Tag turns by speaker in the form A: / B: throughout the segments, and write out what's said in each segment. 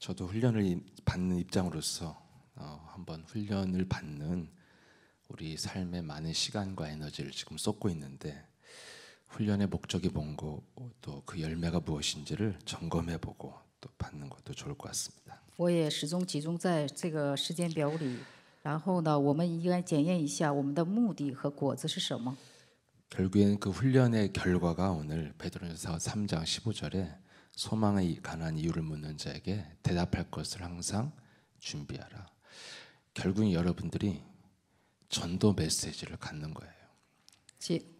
A: 저도 훈련을 받는 입장으로서 한번 훈련을 받는 우리 삶의 많은 시간과 에너지를 지금 쏟고 있는데 훈련의 목적이 뭔고 또 그 열매가 무엇인지를 점검해보고 또 받는 것도 좋을 것 같습니다.
B: 我也始终集中在这个时间表里，然后呢，我们应该检验一下我们的目的和果子是什么。
A: 결국엔 그 훈련의 결과가 오늘 베드로전서 3장 15절에 소망에 관한 이유를 묻는 자에게 대답할 것을 항상 준비하라. 결국은 여러분들이 전도 메시지를 갖는 거예요.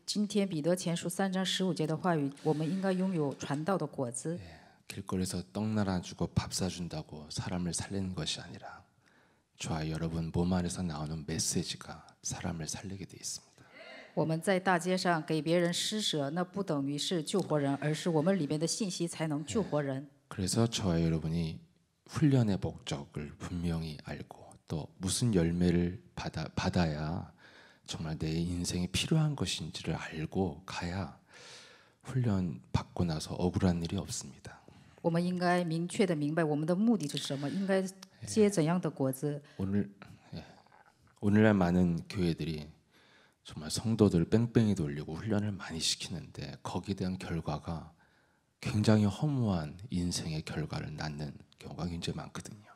B: 今天彼得前书3章15节的话语，我们应该拥有传道的果子。
A: 길거리에서 떡 나눠주고 밥 사준다고 사람을 살리는 것이 아니라 저와 여러분 몸 안에서 나오는 메시지가 사람을 살리게 돼 있습니다.
B: 我们在大街上给别人施舍，那不等于是救活人，而是我们里面的信息才能救活人。
A: 그래서 저와 여러분이 훈련의 목적을 분명히 알고 또 무슨 열매를 받아야 정말 내 인생에 필요한 것인지를 알고 가야 훈련 받고 나서 억울한 일이 없습니다.
B: 我们应该明确的明白我们的目的是什么，应该结怎样的果子。
A: 오늘날 많은 교회들이 정말 성도들을 뺑뺑이 돌리고 훈련을 많이 시키는데 거기에 대한 결과가 굉장히 허무한 인생의 결과를 낳는 경우가 굉장히 많거든요.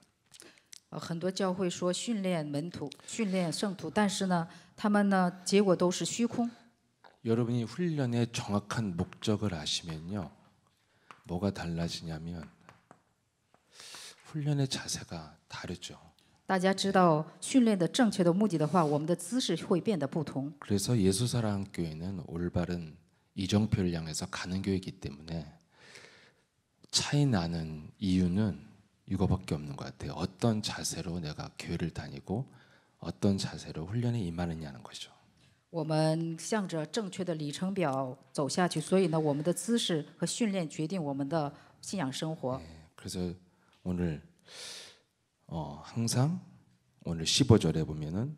B: 很多教会说训练门徒、训练圣徒，但是呢，他们呢结果都是虚空。
A: 여러분이 훈련의 정확한 목적을 아시면요, 뭐가 달라지냐면 훈련의 자세가 다르죠.
B: 大家知道训练的正确的目的的话，我们的姿势会变得不同。
A: 그래서 예수사랑교회는 올바른 이정표를 향해서 가는 교회이기 때문에 차이 나는 이유는 이거밖에 없는 것 같아요. 어떤 자세로 내가 교회를 다니고 어떤 자세로 훈련에 임하느냐는 거죠.
B: 我们向着正确的里程表走下去，所以呢，我们的姿势和训练决定我们的信仰生活。
A: 그래서 오늘 항상 오늘 15절에 보면은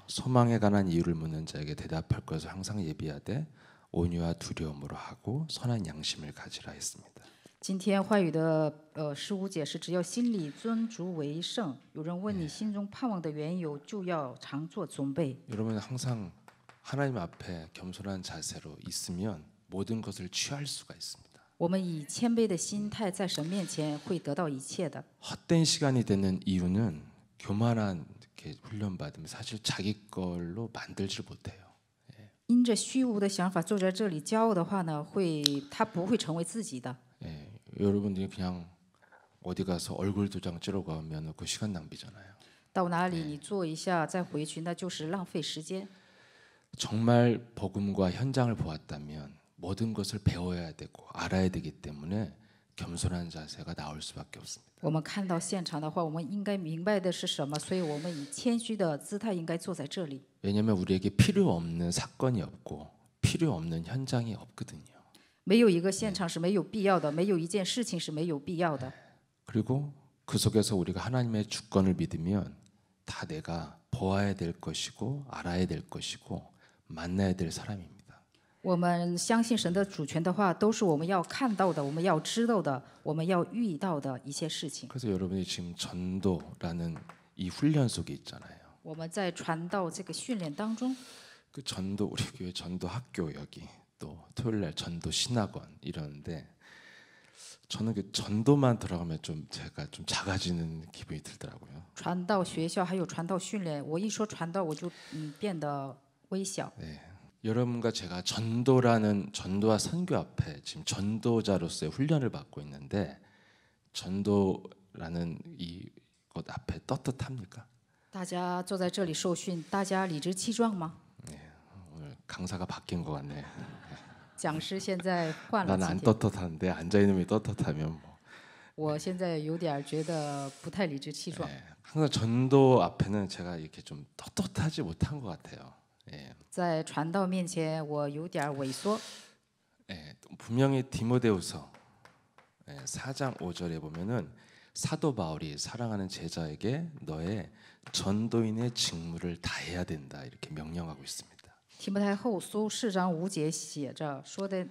A: 소망에 관한 이유를 묻는 자에게 대답할 것을 항상 예비하되 온유와 두려움으로 하고 선한 양심을 가지라 했습니다.
B: 今天话语的15节是只要心里尊主为圣，有人问你心中盼望的缘由，就要常做准备。
A: 여러분 항상 하나님 앞에 겸손한 자세로 있으면 모든 것을 취할 수가 있습니다.
B: 我们以谦卑的心态在神面前会得到一切的。
A: 헛된 시간이 되는 이유는 교만한 이렇게 훈련 받으면 사실 자기 걸로 만들지 못해요.
B: 因着虚无的想法坐在这里骄傲的话呢，他不会成为自己的。
A: 여러분들이 그냥 어디 가서 얼굴 도장 찌르고 하면 그 시간 낭비잖아요.
B: 到哪里你做一下再回去，那就是浪费时间。
A: 정말 복음과 현장을 보았다면 모든 것을 배워야 되고 알아야 되기 때문에 겸손한 자세가 나올 수밖에 없습니다.
B: 我们看到现场的话，我们应该明白的是什么，所以我们以谦虚的姿态应该坐在这里。
A: 왜냐하면 우리에게 필요 없는 사건이 없고 필요 없는 현장이 없거든요.
B: 没有一个现场是没有必要的，没有一件事情是没有必要的。
A: 그리고 그 속에서 우리가 하나님의 주권을 믿으면 다 내가 보아야 될 것이고 알아야 될 것이고 만나야 될 사람입니다.
B: 我们相信神的主权的话，都是我们要看到的，我们要知道的，我们要遇到的一些事情。
A: 그래서 여러분이 지금 전도라는 이 훈련 속에 있잖아요.
B: 我们在传道这个训练当中，
A: 그 전도 우리 교회 전도 학교 여기 또 토요일날 전도 신학원 이러는데 저는 그 전도만 들어가면 좀 제가 좀 작아지는 기분이 들더라고요.
B: 传道学校还有传道训练，我一说传道，我就变得微小。
A: 여러분과 제가 전도와 선교 앞에 지금 전도자로서의 훈련을 받고 있는데 전도라는 이것 앞에 떳떳합니까?
B: 大家坐在这里受训，大家理直气壮吗？
A: 오늘 강사가 바뀐 것 같네.
B: 讲师现在换了
A: 나는
B: 几
A: 안
B: 天，
A: 떳떳한데 앉아 있는 놈이 떳떳하면 뭐.
B: 我现在有点觉得不太理直气壮。
A: 항상 전도 앞에는 제가 이렇게 좀 떳떳하지 못한 것 같아요.
B: 在传道面前，我有点萎缩。
A: 분명히 디모데후서 4장 5절에 보면은 사도 바울이 사랑하는 제자에게 너의 전도인의 직무를 다해야 된다 이렇게 명령하고 있습니다.
B: 提摩太后书4章5节写着说的，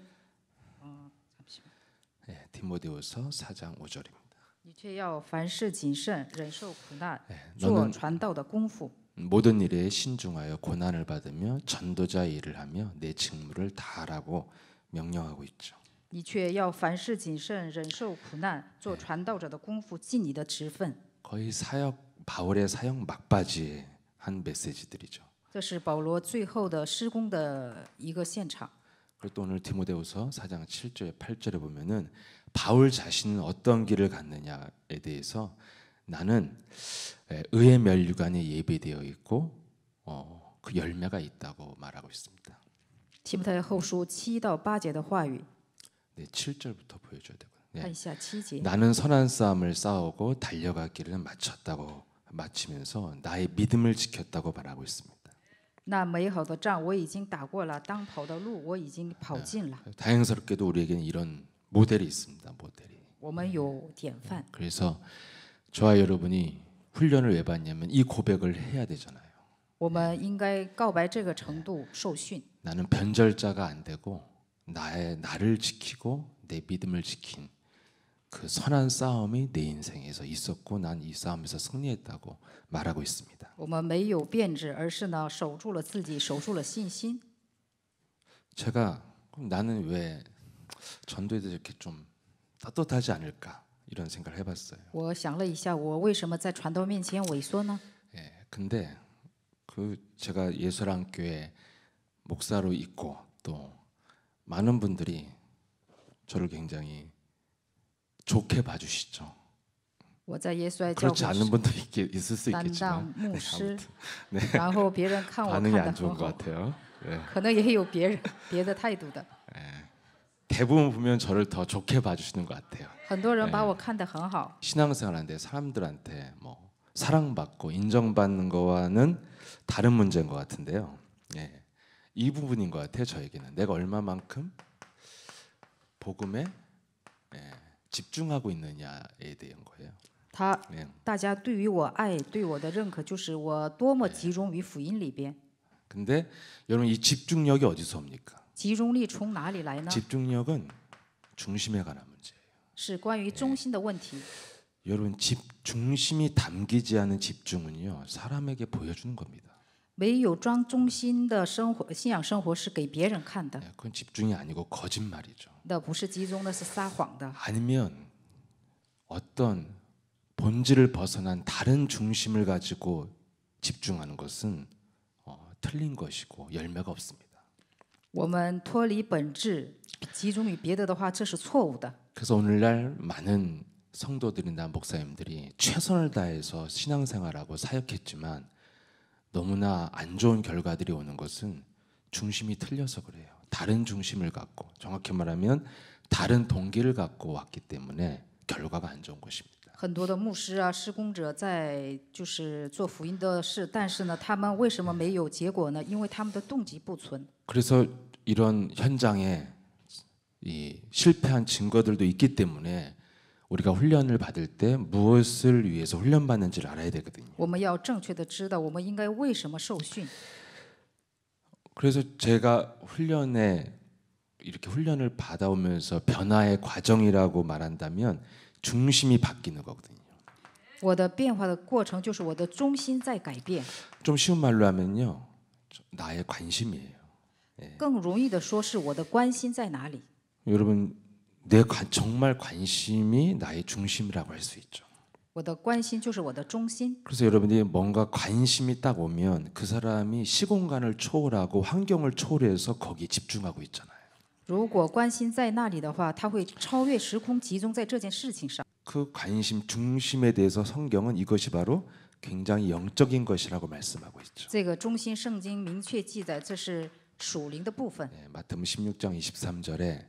A: 디모데후서 4장 5절입니다.
B: 你却要凡事谨慎，忍受苦难，
A: 너는
B: 做传道的功夫。
A: 모든 일에 신중하여 고난을 받으며 전도자의 일을 하며 내 직무를 다하라고 명령하고 있죠.
B: 你却要凡事谨慎，忍受苦难，做传道者的功夫，尽你的职分。
A: 거의 바울의 사역 막바지에 한 메시지들이죠.
B: 这是保罗最后的施工的一个现场。
A: 그리고 또 오늘 디모데후서 4장 7절 8절에 보면은 바울 자신은 어떤 길을 갔느냐에 대해서 나는 의의 멸류관에 예배되어 있고 그 열매가 있다고 말하고 있습니다.
B: 提摩太后书7到8节的话语，
A: 네, 7절부터 보여줘야 되거든요.
B: 看一下7节。
A: 나는 선한 싸움을 싸우고 달려가기를 마쳤다고 마치면서 나의 믿음을 지켰다고 말하고 있습니다.
B: 那美好的仗我已经打过了，当跑的路我已经跑尽了。
A: 다행스럽게도 우리에게는 이런 모델이 있습니다. 모델이.
B: 我们有典范，
A: 그래서 저와 여러분이 훈련을 왜 받냐면 이 고백을 해야 되잖아요.
B: 我们应该告白这个程度受训。
A: 나는 변절자가 안 되고 나를 지키고 내 믿음을 지킨 그 선한 싸움이 내 인생에서 있었고 난 이 싸움에서 승리했다고 말하고 있습니다.
B: 我们没有变质，而是呢守住了自己，守住了信心。
A: 제가 그럼 나는 왜 전도에 대해서 이렇게 좀 떳떳하지 않을까 이런 생각을 해봤어요.
B: 我想了一下，我为什么在传道面前萎缩呢？
A: 예, 근데 그 제가 예술학교에 목사로 있고 또 많은 분들이 저를 굉장히 좋게 봐주시죠.
B: 我在耶稣爱教
A: 그렇지
B: 会
A: 않은 분도 있을 수
B: 担
A: 있겠지만
B: 当牧师，
A: 네,
B: 然后别人看我看
A: 반응이
B: 得
A: 안 좋은
B: 很
A: 것
B: 好，
A: 같아요. 예.
B: 可能也有别的态度的。
A: 대부분 보면 저를 더 좋게 봐주시는 것 같아요.
B: 很多人把我看得很好，
A: 신앙생활하는데 사람들한테 뭐 사랑받고 인정받는 거와는 다른 문제인 것 같은데요. 예, 이 부분인 것 같아요. 저에게는 내가 얼마만큼 복음에 집중하고 있느냐에 대한 거예요.
B: 他
A: 예.
B: 大家对于我爱对我的认可，就是我多么集中于福音里边。
A: 근데 여러분 이 집중력이 어디서 옵니까?
B: 集中力从哪里来呢？
A: 집중력은 중심에 관한 문제예요.
B: 是关于中心的问题。
A: 여러분 중심이 담기지 않은 집중은요 사람에게 보여주는 겁니다.
B: 没有装中心的生活，信仰生活是给别人看的，
A: 그건 집중이 아니고 거짓말이죠.
B: 那不是集中的，是撒谎的。
A: 아니면 어떤 본질을 벗어난 다른 중심을 가지고 집중하는 것은 틀린 것이고 열매가 없습니다.
B: 我们脱离本质，集中于别的的话，这是错误的。
A: 그래서 오늘날 많은 성도들이나 목사님들이 최선을 다해서 신앙생활하고 사역했지만 너무나 안 좋은 결과들이 오는 것은 중심이 틀려서 그래요. 다른 중심을 갖고 정확히 말하면 다른 동기를 갖고 왔기 때문에 결과가 안 좋은 것입니다.
B: 很多的牧师啊、施工者在就是做福音的事，但是呢，他们为什么没有结果呢？因为他们的动机不纯。
A: 그래서 이런 현장에 이 실패한 증거들도 있기 때문에 우리가 훈련을 받을 때 무엇을 위해서 훈련받는지를 알아야 되거든요.
B: 我们要正确的知道我们应该为什么受训。
A: 그래서 제가 이렇게 훈련을 받아오면서 변화의 과정이라고 말한다면 중심이 바뀌는 거거든요.
B: 我的变化的过程就是我的中心在改变。
A: 좀 쉬운 말로 하면요, 나의 관심이에요.
B: 更容易的说是我的关心在哪里。
A: 여러분, 정말 관심이 나의 중심이라고 할 수 있죠.
B: 我的关心就是我的中心。
A: 그래서 여러분이 뭔가 관심이 딱 오면 그 사람이 시공간을 초월하고 환경을 초월해서 거기에 집중하고 있잖아요.
B: 如果关心在那里的话，他会超越时空，集中在这件事情上。
A: 그 관심 중심에 대해서 성경은 이것이 바로 굉장히 영적인 것이라고 말씀하고 있죠.
B: 这个中心圣经明确记载，这是属灵的部分。
A: 마태복음 16장 23절에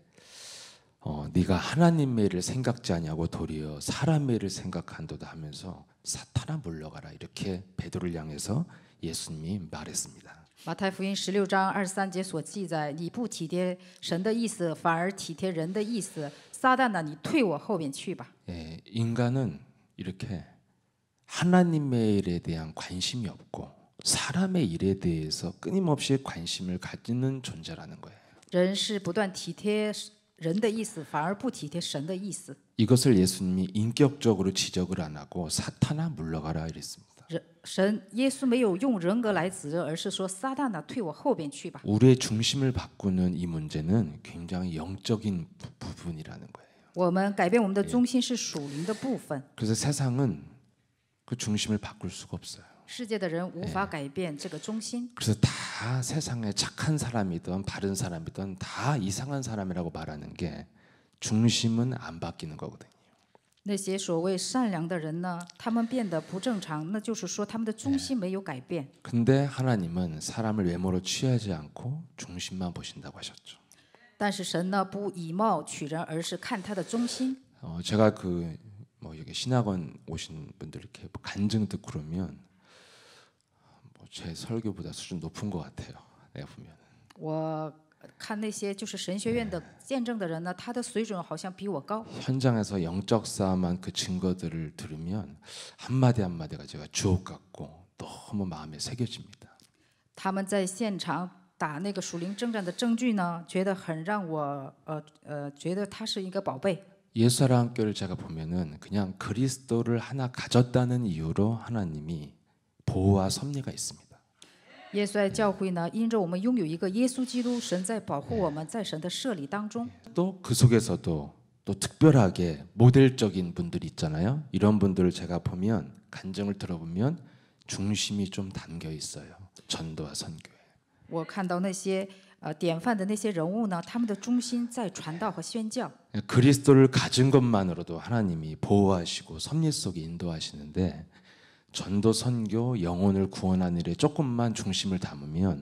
A: 네가 하나님의 일을 생각지 아니하고 도리어 사람의 일을 생각한도다 하면서 사탄아 물러가라 이렇게 베드로를 향해서 예수님이 말했습니다.
B: 马太福音16章23节所记载，你不体贴神的意思，反而体贴人的意思。撒旦呢，你退我后边去吧。
A: 인간은 이렇게 하나님의 일에 대한 관심이 없고 사람의 일에 대해서 끊임없이 관심을 가지는 존재라는 거예요.
B: 人是不断体贴人的意思，反而不体贴神的意思。
A: 이것을 예수님이 인격적으로 지적을 안 하고 사탄아 물러가라 이랬습니다.
B: 耶稣没有用人格来指责，而是说撒旦呢，退我后边去吧。
A: 우리의 중심을 바꾸는 이 문제는 굉장히 영적인 부분이라는 거예요.
B: 我们改变我们的中心是属灵的部分，
A: 그래서 세상은 그 중심을 바꿀 수가 없어요.
B: 世界的人无法改变这个中心。
A: 그래서 다 세상에 착한 사람이든 바른 사람이든 다 이상한 사람이라고 말하는 게 중심은 안 바뀌는 거거든요.
B: 那些所谓善良的人呢，他们变得不正常，那就是说他们的中心没有改变。
A: 근데 하나님은 사람을 외모로 취하지 않고 중심만 보신다고 하셨죠.
B: 但是神呢，不以貌取人，而是看他的中心。
A: 제가 여기 신학원 오신 분들 이렇게 간증 듣고 그러면 제 설교보다 수준 높은 것 같아요. 내가 보면.
B: 我看那些就是神学院的见证的人呢，他的水准好像比我高。
A: 현장에서 영적 싸움한 그 증거들을 들으면 한마디 한마디가 제가 주옥 같고 너무 마음에 새겨집니다.
B: 他们在现场打那个属灵征战的证据呢，觉得很让我觉得他是一个宝贝。
A: 예수사랑학교를 제가 보면은 그냥 그리스도를 하나 가졌다는 이유로 하나님이 보호와 섭리가 있습니다.
B: 耶稣爱教会呢，因着我们拥有一个耶稣基督，神在保护我们，在神的设立当中。
A: 또 그 속에서도 또 특별하게 모델적인 분들이 있잖아요. 이런 분들을 제가 보면 간증을 들어보면 중심이 좀 담겨 있어요. 전도와 선교에.
B: 我看到那些典范的那些人物呢，他们的中心在传道和宣教。
A: 그리스도를 가진 것만으로도 하나님이 보호하시고 섭리 속에 인도하시는데 전도 선교 영혼을 구원하는 일에 조금만 중심을 담으면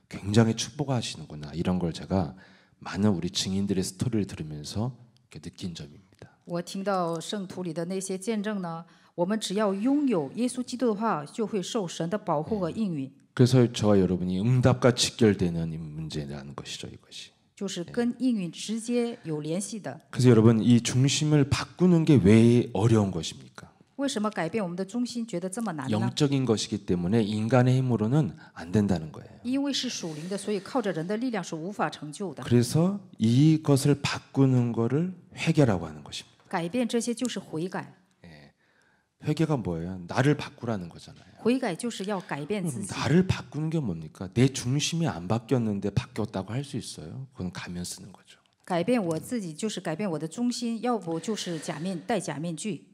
A: 굉장히 축복하시는구나. 이런 걸 제가 많은 우리 증인들의 스토리를 들으면서 이렇게 느낀 점입니다.
B: 我听到圣徒里的那些见证呢，我们只要拥有耶稣基督的话，就会受神的保护和应允。
A: 그래서 저와 여러분이 응답과 직결되는 이 문제라는 것이죠, 이것이.
B: 就是跟应允直接有联系的。
A: 그래서 여러분 이 중심을 바꾸는 게 왜 어려운 것입니까?
B: 为什么改变我们的中心觉得这么难呢？
A: 영적인 것이기 때문에 인간의 힘으로는 안 된다는 거예요.
B: 因为是属灵的，所以靠着人的力量是无法成就的。
A: 그래서 이것을 바꾸는 거를 회개라고 하는 것입니다.
B: 改变这些就是悔改，
A: 회개가 뭐예요? 나를 바꾸라는 거잖아요.
B: 悔改就是要改变自己。
A: 나를 바꾸는 게 뭡니까? 내 중심이 안 바뀌었는데 바뀌었다고 할 수 있어요? 그건 가면 쓰는 거죠.
B: 改变我自己就是改变我的中心，要不就是戴假面具。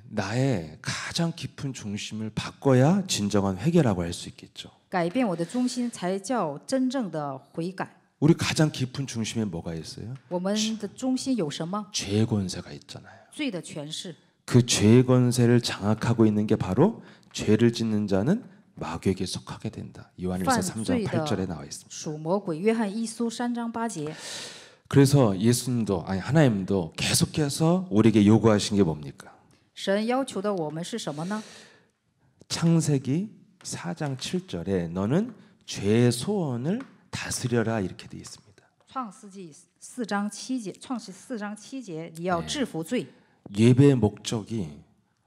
A: 나의 가장 깊은 중심을 바꿔야 진정한 회개라고 할 수 있겠죠.
B: 改变我的中心才叫真正的悔改。
A: 우리 가장 깊은 중심에 뭐가 있어요?
B: 我们的中心有什么？
A: 죄의 권세가 있잖아요.
B: 罪的权势。
A: 그 죄의 권세를 장악하고 있는 게 바로 죄를 짓는 자는 마귀에게 속하게 된다. 요한일서 3장 8절에 나와 있습니다.
B: 属魔鬼，约翰一书3章8节。
A: 그래서 예수님도 하나님도 계속해서 우리에게 요구하신 게 뭡니까?
B: 神要求的我们是什么呢？
A: 창세기 4장 7절에 너는 죄의 소원을 다스려라 이렇게 되어 있습니다.
B: 创世纪4章7节，创世4章7节，你要制服罪。
A: 예배의 목적이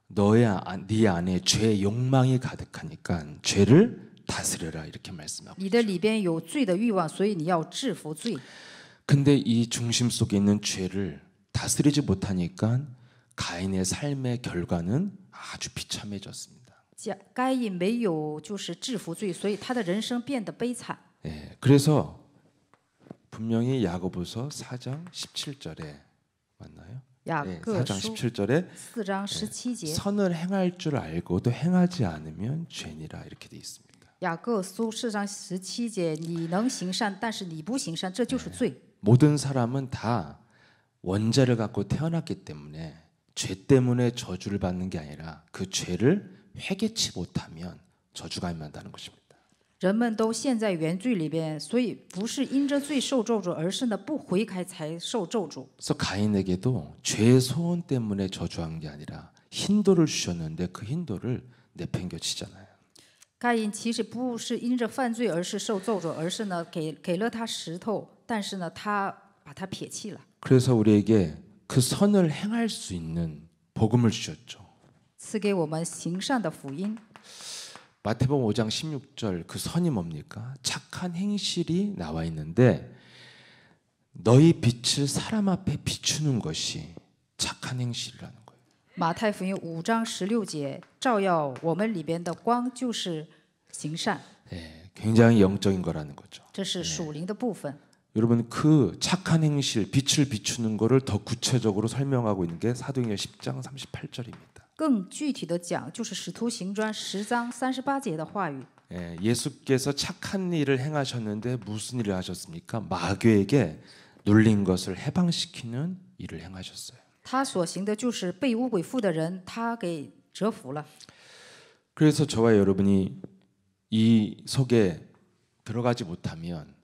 A: 네 안에 죄의 욕망이 가득하니까 죄를 다스려라 이렇게 말씀하고
B: 你的里边有罪的欲望，所以你要制服罪。
A: 근데 이 중심 속에 있는 죄를 다스리지 못하니까 가인의 삶의 결과는 아주 비참해졌습니다.
B: 该隐没有就是制服罪，所以他的人生变得悲惨。
A: 그래서 분명히 야고보서 4장 17절에 맞나요?
B: 雅各
A: 4장
B: 书
A: 17절에
B: 4章17节，
A: 선을 행할 줄 알고 또 행하지 않으면 죄니라 이렇게 돼 있습니다.
B: 雅各书4章17节，你能行善，但是你不行善，这就是罪。
A: 모든 사람은 다 원죄를 갖고 태어났기 때문에 죄 때문에 저주를 받는 게 아니라 그 죄를 회개치 못하면 저주가 임한다는 것입니다.
B: 人们都陷在原罪里边，所以不是因着罪受咒诅，而是呢不悔改才受咒诅。
A: 그래서 가인에게도 죄의 소원 때문에 저주한 게 아니라 흰돌을 주셨는데 그 흰돌을 내팽겨치잖아요.
B: 该隐其实不是因着犯罪而是受咒诅，而是呢给了他石头，但是呢他把他撇弃了。
A: 그래서 우리에게 그 선을 행할 수 있는 복음을 주셨죠.
B: 赐给我们行善的福音。
A: 마태복음 5장 16절 그 선이 뭡니까? 착한 행실이 나와 있는데 너희 빛을 사람 앞에 비추는 것이 착한 행실이라는 거예요.
B: 马太福音5章16节，照耀我们里边的光就是行善，
A: 굉장히 영적인 거라는 거죠.
B: 这是属灵的部分。
A: 여러분 그 착한 행실, 빛을 비추는 거를 더 구체적으로 설명하고 있는 게 사도행전 10장 38절입니다.
B: 更具体的讲，就是使徒行传10章38节的话语。
A: 예수께서 착한 일을 행하셨는데 무슨 일을 하셨습니까? 마귀에게 눌린 것을 해방시키는 일을 행하셨어요.
B: 他所行的就是被污鬼附的人，他给折服了。
A: 그래서 저와 여러분이 이 속에 들어가지 못하면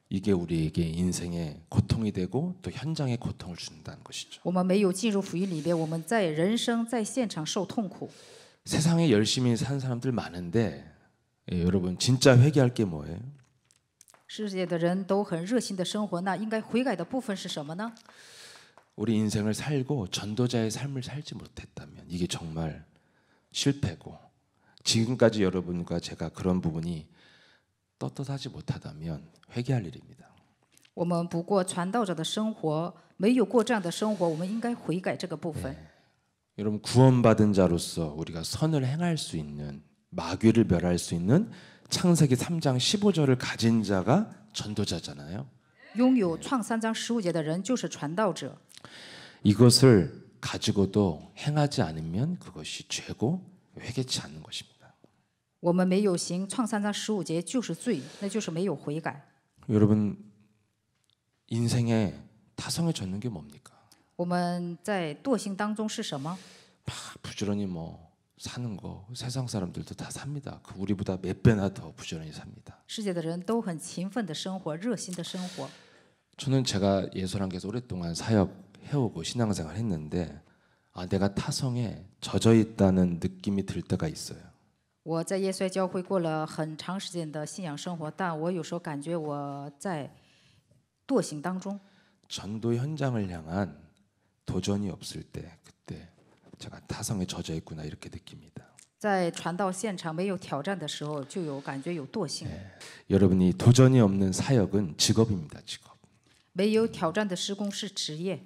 A: 이게 우리에게 인생의 고통이 되고 또 현장의 고통을 준다는 것이죠.
B: 我们没有进入福音里边，我们在人生在现场受痛苦。
A: 세상에 열심히 사는 사람들 많은데 여러분 진짜 회개할 게 뭐예요?
B: 世界的人都很热心的生活，那应该悔改的部分是什么呢？
A: 우리 인생을 살고 전도자의 삶을 살지 못했다면 이게 정말 실패고 지금까지 여러분과 제가 그런 부분이 떳떳하지 못하다면 회개할 일입니다.
B: 我们不过传道者的生活，没有过这样的生活，我们应该悔改这个部分。
A: 여러분 구원받은 자로서 우리가 선을 행할 수 있는 마귀를 멸할 수 있는 창세기 3장 15절을 가진 자가 전도자잖아요.
B: 拥有创3章15节的人就是传道者。
A: 이것을 가지고도 행하지 않으면 그것이 죄고 회개치 않는 것입니다.
B: 我们没有行创3章15节就是罪，那就是没有悔改。
A: 여러분 인생에 타성에 젖는 게 뭡니까?
B: 我们在惰性当中是什么？
A: 막 부지런히 뭐 사는 거 세상 사람들도 다 삽니다. 그 우리보다 몇 배나 더 부지런히 삽니다.
B: 世界的人都很勤奋的生活，热心的生活。
A: 저는 제가 예수랑께서 오랫동안 사역 해오고 신앙생활 했는데 내가 타성에 젖어 있다는 느낌이 들 때가 있어요.
B: 我在耶稣教会过了很长时间的信仰生活，但我有时候感觉我在惰性当中。
A: 전도 현장을 향한 도전이 없을 때 그때 제가 타성에 젖어 있구나 이렇게 느낍니다.
B: 在传道现场没有挑战的时候，就有感觉有惰性。
A: 여러분이 도전이 없는 사역은 직업입니다. 직업.
B: 没有挑战的施工是职业。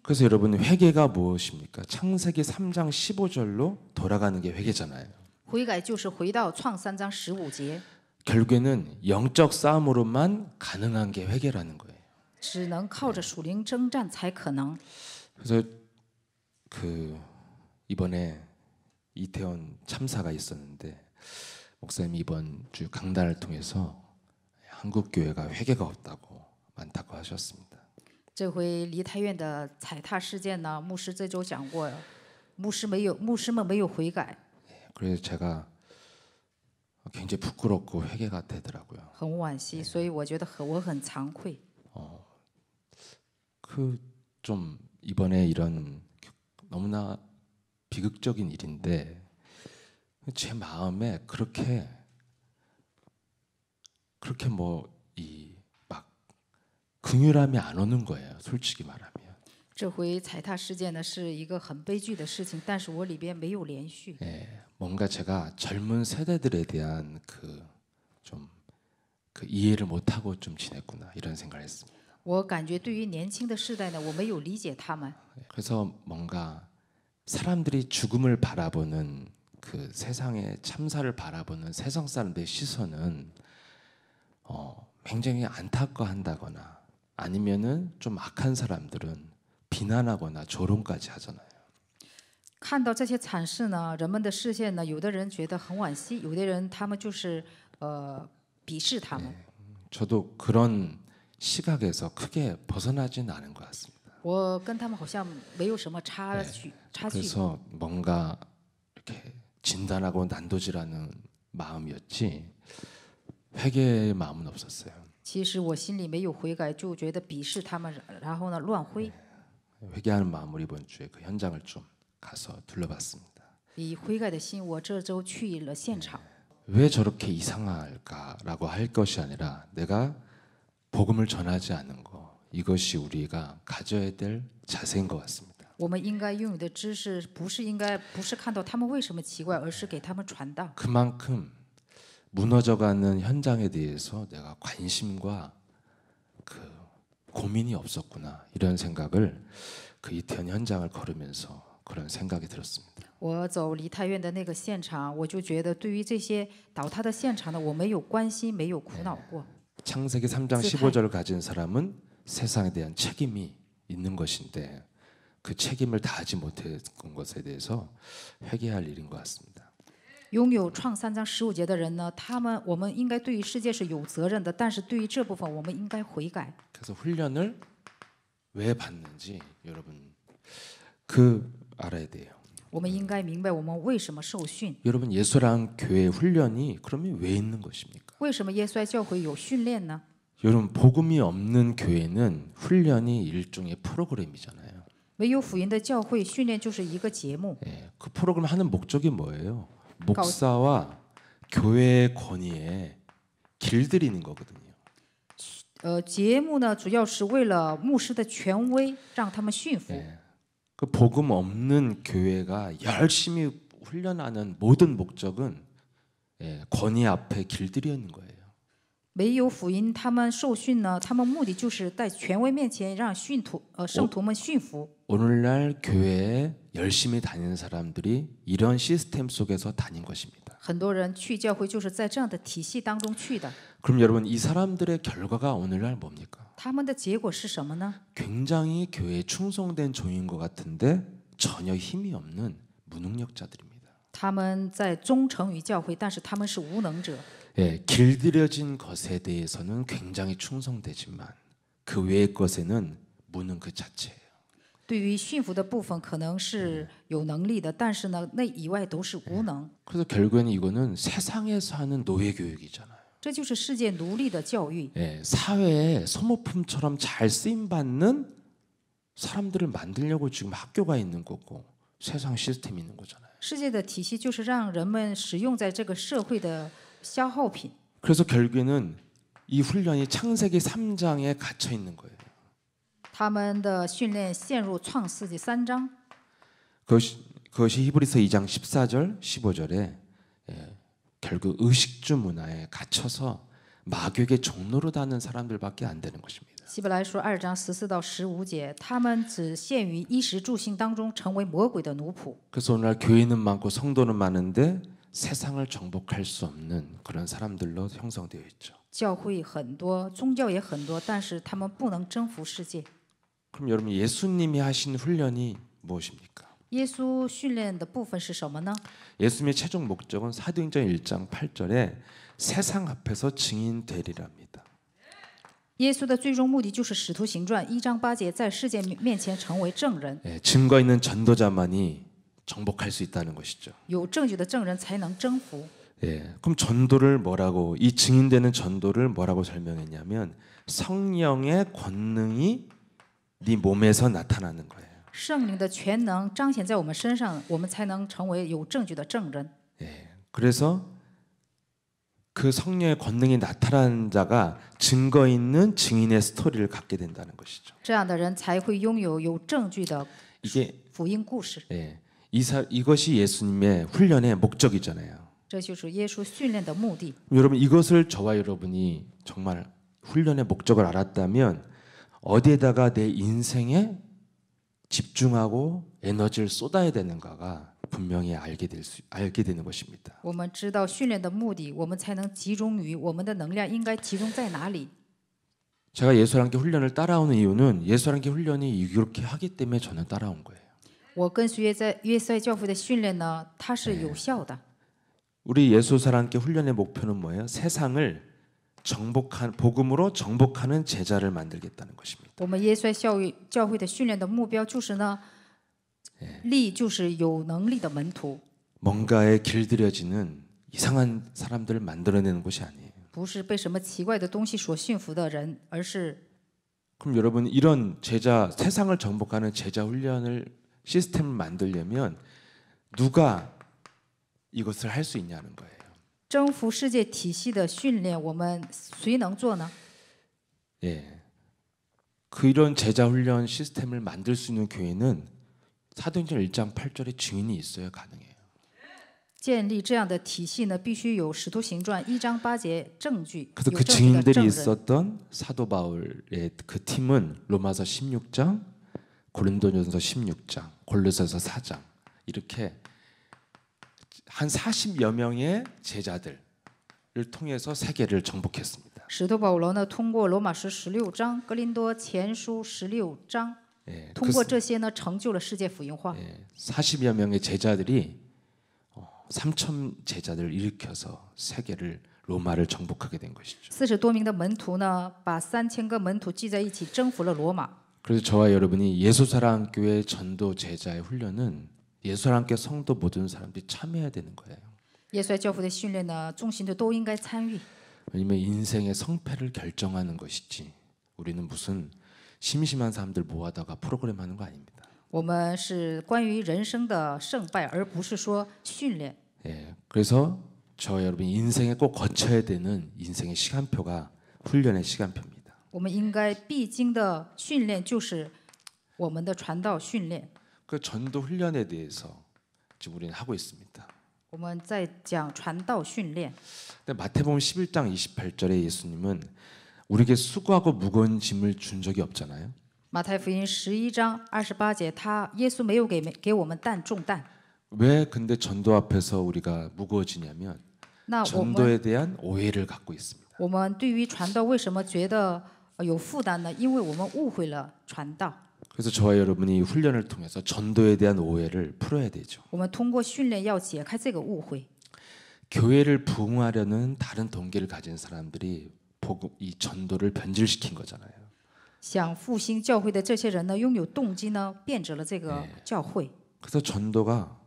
A: 그래서 여러분 회개가 무엇입니까? 창세기 3장 15절로 돌아가는 게 회개잖아요.
B: 悔改就是回到创3章15节，
A: 결국에는 영적 싸움으로만 가능한 게 회개라는 거예요.
B: 只能靠着属灵征战才可能。
A: 그래서 그 이번에 이태원 참사가 있었는데 목사님이 이번 주 강단을 통해서 한국 교회가 회개가 없다고 많다고 하셨습니다.
B: 这回梨泰院的踩踏事件呢，牧师这周讲过，牧师们没有悔改，
A: 그래서 제가 굉장히 부끄럽고 회개가 되더라고요.
B: 很惋惜，所以我觉得我很惭愧。
A: 그 좀 이번에 이런 너무나 비극적인 일인데 제 마음에 그렇게 뭐 이 막 긍휼함이 안 오는 거예요. 솔직히 말하면.
B: 这回踩踏事件呢是一个很悲剧的事情，但是我里边没有连续。
A: 뭔가 제가 젊은 세대들에 대한 그 이해를 못 하고 좀 지냈구나 이런 생각을 했습니다.
B: 我感觉对于年轻的世代呢，我没有理解他们。
A: 그래서 뭔가 사람들이 죽음을 바라보는 그 세상의 참사를 바라보는 세상 사람들의 시선은 굉장히 안타까워한다거나 아니면은 좀 악한 사람들은 비난하거나 조롱까지 하잖아요.
B: 看到这些惨事呢，人们的视线呢，有的人觉得很惋惜，有的人他们就是鄙视他们。
A: 저도 그런 시각에서 크게 벗어나지는 않은 것 같습니다.
B: 我跟他们好像没有什么差距。
A: 그래서 뭔가 이렇게 진단하고 난도질하는 마음이었지 회개의 마음은 없었어요.
B: 其实我心里没有悔改，就觉得鄙视他们，然后呢乱挥。
A: 회개하는 마음으로 이번 주에 그 현장을 좀 가서 둘러봤습니다.
B: 以悔改的心，我这周去了现场。
A: 왜 저렇게 이상할까라고 할 것이 아니라 내가 복음을 전하지 않은 거 이것이 우리가 가져야 될 자세인 것 같습니다.
B: 我们应该拥有的知识，不是看到他们为什么奇怪，而是给他们传道。
A: 그만큼 무너져가는 현장에 대해서 내가 관심과 그 고민이 없었구나 이런 생각을 그 이태원 현장을 걸으면서 그런 생각이 들었습니다.
B: 我走梨泰院的那个现场，我就觉得对于这些倒塌的现场呢，我没有关心，没有苦恼过。
A: 창세기 3장 15절을 가진 사람은 세상에 대한 책임이 있는 것인데 그 책임을 다하지 못했던 것에 대해서 회개할 일인 것 같습니다.
B: 拥有创3章15节的人呢，我们应该对于世界是有责任的，但是对于这部分，我们应该悔改。
A: 그래서 훈련을 왜 받는지 여러분 그 알아야 돼요.
B: 我们应该明白我们为什么受训，
A: 여러분 예수랑 교회 훈련이 그러면 왜 있는 것입니까?
B: 为什么耶稣爱教会有训练呢？
A: 여러분 복음이 없는 교회는 훈련이 일종의 프로그램이잖아요.
B: 没有福音的教会，训练就是一个节目。
A: 예, 그 프로그램 하는 목적이 뭐예요? 목사와 교회의 권위에 길들이는 거거든요.
B: 节目呢，主要是为了牧师的权威，让他们驯服。
A: 예, 그 복음 없는 교회가 열심히 훈련하는 모든 목적은 예, 권위 앞에 길들이는 거예요.
B: 没有福音，他们受训呢，他们目的就是在权威面前让圣徒们驯服。
A: 오늘날 교회에 열심히 다니는 사람들이 이런 시스템 속에서 다닌 것입니다.
B: 很多人去教会就是在这样的体系当中去的。
A: 그럼 여러분 이 사람들의 결과가 오늘날 뭡니까?
B: 他们的结果是什么呢？
A: 굉장히 교회에 충성된 종인 것 같은데 전혀 힘이 없는 무능력자들입니다.
B: 他们在忠诚于教会，但是他们是无能者。
A: 예, 길들여진 것에 대해서는 굉장히 충성되지만 그 외의 것에는 무능 그 자체예요.
B: 对于驯服的部分可能是有能力的，但是呢，那以外都是无能。
A: 그래서 결국에는 이거는 세상에서 하는 노예 교육이잖아요.
B: 这就是世界奴隶的教育。
A: 예, 사회에 소모품처럼 잘 쓰임 받는 사람들을 만들려고 지금 학교가 있는 거고 세상 시스템이 있는 거잖아요.
B: 世界的体系就是让人们使用在这个社会的消耗品。
A: 그래서 결국에는 이 훈련이 창세기 3장에 갇혀 있는 거예요.
B: 他们的训练陷入创世纪3章。
A: 그것이 히브리서 2장 14절, 15절에 결국 의식주 문화에 갇혀서 마귀에게 종로로 다는 사람들밖에 안 되는 것입니다.
B: 希伯来书2章14到15节，他们只限于衣食住行当中，成为魔鬼的奴仆。
A: 그래서 오늘날 교회는 많고 성도는 많은데 세상을 정복할 수 없는 그런 사람들로 형성되어 있죠.
B: 教会很多，宗教也很多，但是他们不能征服世界。
A: 그럼 여러분 예수님이 하신 훈련이 무엇입니까?
B: 耶稣训练的部分是什么呢？
A: 예수님의 최종 목적은 사도행전 1장 8절에 세상 앞에서 증인 되리랍니다.
B: 耶稣的最终目的就是《使徒行传》1章8节，在世界面前成为证人。
A: 증거 있는 전도자만이 정복할 수 있다는 것이죠.
B: 有证据的证人才能征服。
A: 그럼 전도를 뭐라고 이 증인되는 전도를 뭐라고 설명했냐면 성령의 권능이 네 몸에서 나타나는 거예요.
B: 圣灵的全能彰显在我们身上，我们才能成为有证据的证人。
A: 그래서 그 성령의 권능이 나타난 자가 증거 있는 증인의 스토리를 갖게 된다는 것이죠.
B: 这样的人才会拥有有证据的
A: 이게
B: 福音故事。
A: 이것이 예수님의 훈련의 목적이잖아요.
B: 这就是耶稣训练的目的。
A: 여러분 이것을 저와 여러분이 정말 훈련의 목적을 알았다면 어디에다가 내 인생에 집중하고 에너지를 쏟아야 되는가가 분명히 알게 되는 것입니다.
B: 我们知道训练的目的，我们才能集中于我们的能量应该集中在哪里。
A: 제가 예수와 함께 훈련을 따라오는 이유는 예수와 함께 훈련이 이렇게 하기 때문에 저는 따라온 거예요.
B: 我跟随约瑟教会的训练呢，它是有效的。
A: 우리 예수와 함께 훈련의 목표는 뭐예요? 세상을 복음으로 정복하는 제자를 만들겠다는 것입니다.
B: 我们耶稣教会的训练的目标就是呢，力就是有能力的门徒，
A: 뭔가에 길들여지는 이상한 사람들을 만들어내는 것이 아니에요.
B: 不是被什么奇怪的东西所驯服的人，而是
A: 그럼 여러분 이런 세상을 정복하는 제자 훈련을 시스템을 만들려면 누가 이것을 할 수 있냐는 거예요.
B: 征服世界体系的训练，我们谁能做呢？
A: 이런 제자 훈련 시스템을 만들 수 있는 교회는 사도행전 1장 8절에 증인이 있어야 가능해요.
B: 建立这样的体系呢，必须有《使徒行传》1章8节证据，
A: 그래서
B: 有
A: 그
B: 证据的
A: 증인들이
B: 证人。
A: 있었던 사도 바울의 그 팀은 로마서 16장, 고린도전서 16장, 골로새서 4장 이렇게 한 40여 명의 제자들을 통해서 세계를 정복했습니다.
B: 使徒保罗呢，通过罗马书16章、哥林多前书16章， 通过这些呢，成就了世界福音化。
A: 40여 명의 제자들이 3천 제자들을 일으켜서 세계를 로마를 정복하게 된 것이죠.
B: 40多名的门徒呢，把3000个门徒聚在一起，征服了罗马。
A: 그래서 저와 여러분이 예수사랑교회 전도 제자의 훈련은 예수사랑교회 성도 모든 사람들이 참여해야 되는 거예요.
B: 耶稣教父的训练呢，众信徒都应该参与。
A: 왜냐면 인생의 성패를 결정하는 것이지 우리는 무슨 심심한 사람들 모아다가 프로그램 하는 거 아닙니다.
B: 我们是关于人生的胜败，而不是说训练。
A: 그래서 저와 여러분이 인생에 꼭 거쳐야 되는 인생의 시간표가 훈련의 시간표입니다.
B: 我们应该必经的训练就是我们的传道训练。
A: 그 전도 훈련에 대해서 지금 우리는 하고 있습니다.
B: 我们在讲传道训练。
A: 근데 마태복음 11장 28절에 예수님은 우리에게 수고하고 무거운 짐을 준 적이 없잖아요.
B: 马太福音11章28节，耶稣没有给我们担重担。
A: 왜 근데 전도 앞에서 우리가 무거워지냐면
B: 那我
A: 전도에
B: 们
A: 대한 오해를 갖고 있습니다.
B: 我们对于传道为什么觉得有负担呢？因为我们误会了传道。
A: 그래서 저와 여러분이 훈련을 통해서 전도에 대한 오해를 풀어야 되죠.
B: 我们通过训练要解开这个误会。
A: 교회를 부흥하려는 다른 동기를 가진 사람들이 이 전도를 변질시킨 거잖아요.
B: 想复兴教会的这些人呢，拥有动机呢，变质了这个教会。
A: 그래서 전도가